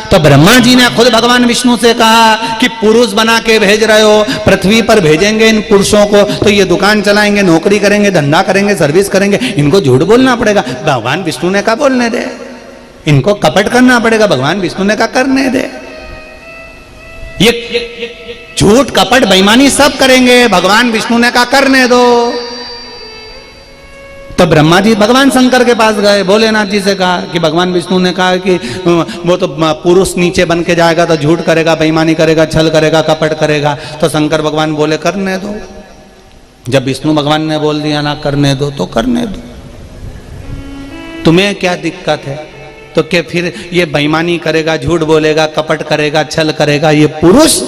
तो ब्रह्मा जी ने खुद भगवान विष्णु से कहा कि पुरुष बना के भेज रहे हो, पृथ्वी पर भेजेंगे इन पुरुषों को, तो ये दुकान चलाएंगे, नौकरी करेंगे, धंधा करेंगे, सर्विस करेंगे, इनको झूठ बोलना पड़ेगा। भगवान विष्णु ने कहा बोलने दे, इनको कपट करना पड़ेगा, भगवान विष्णु ने कहा करने दे। ये झूठ कपट बेईमानी सब करेंगे, भगवान विष्णु ने कहा करने दो। तो ब्रह्मा जी भगवान शंकर के पास गए, भोलेनाथ जी से कहा कि भगवान विष्णु ने कहा कि वो तो पुरुष नीचे बन के जाएगा तो झूठ करेगा, बेईमानी करेगा, छल करेगा, कपट करेगा। तो शंकर भगवान बोले करने दो। जब विष्णु भगवान ने बोल दिया ना करने दो, तो करने दो, तुम्हें क्या दिक्कत है? तो क्या फिर ये बेईमानी करेगा, झूठ बोलेगा, कपट करेगा, छल करेगा ये पुरुष,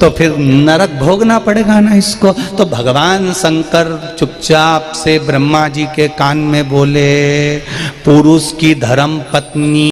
तो फिर नरक भोगना पड़ेगा ना इसको। तो भगवान शंकर चुपचाप से ब्रह्मा जी के कान में बोले, पुरुष की धर्म पत्नी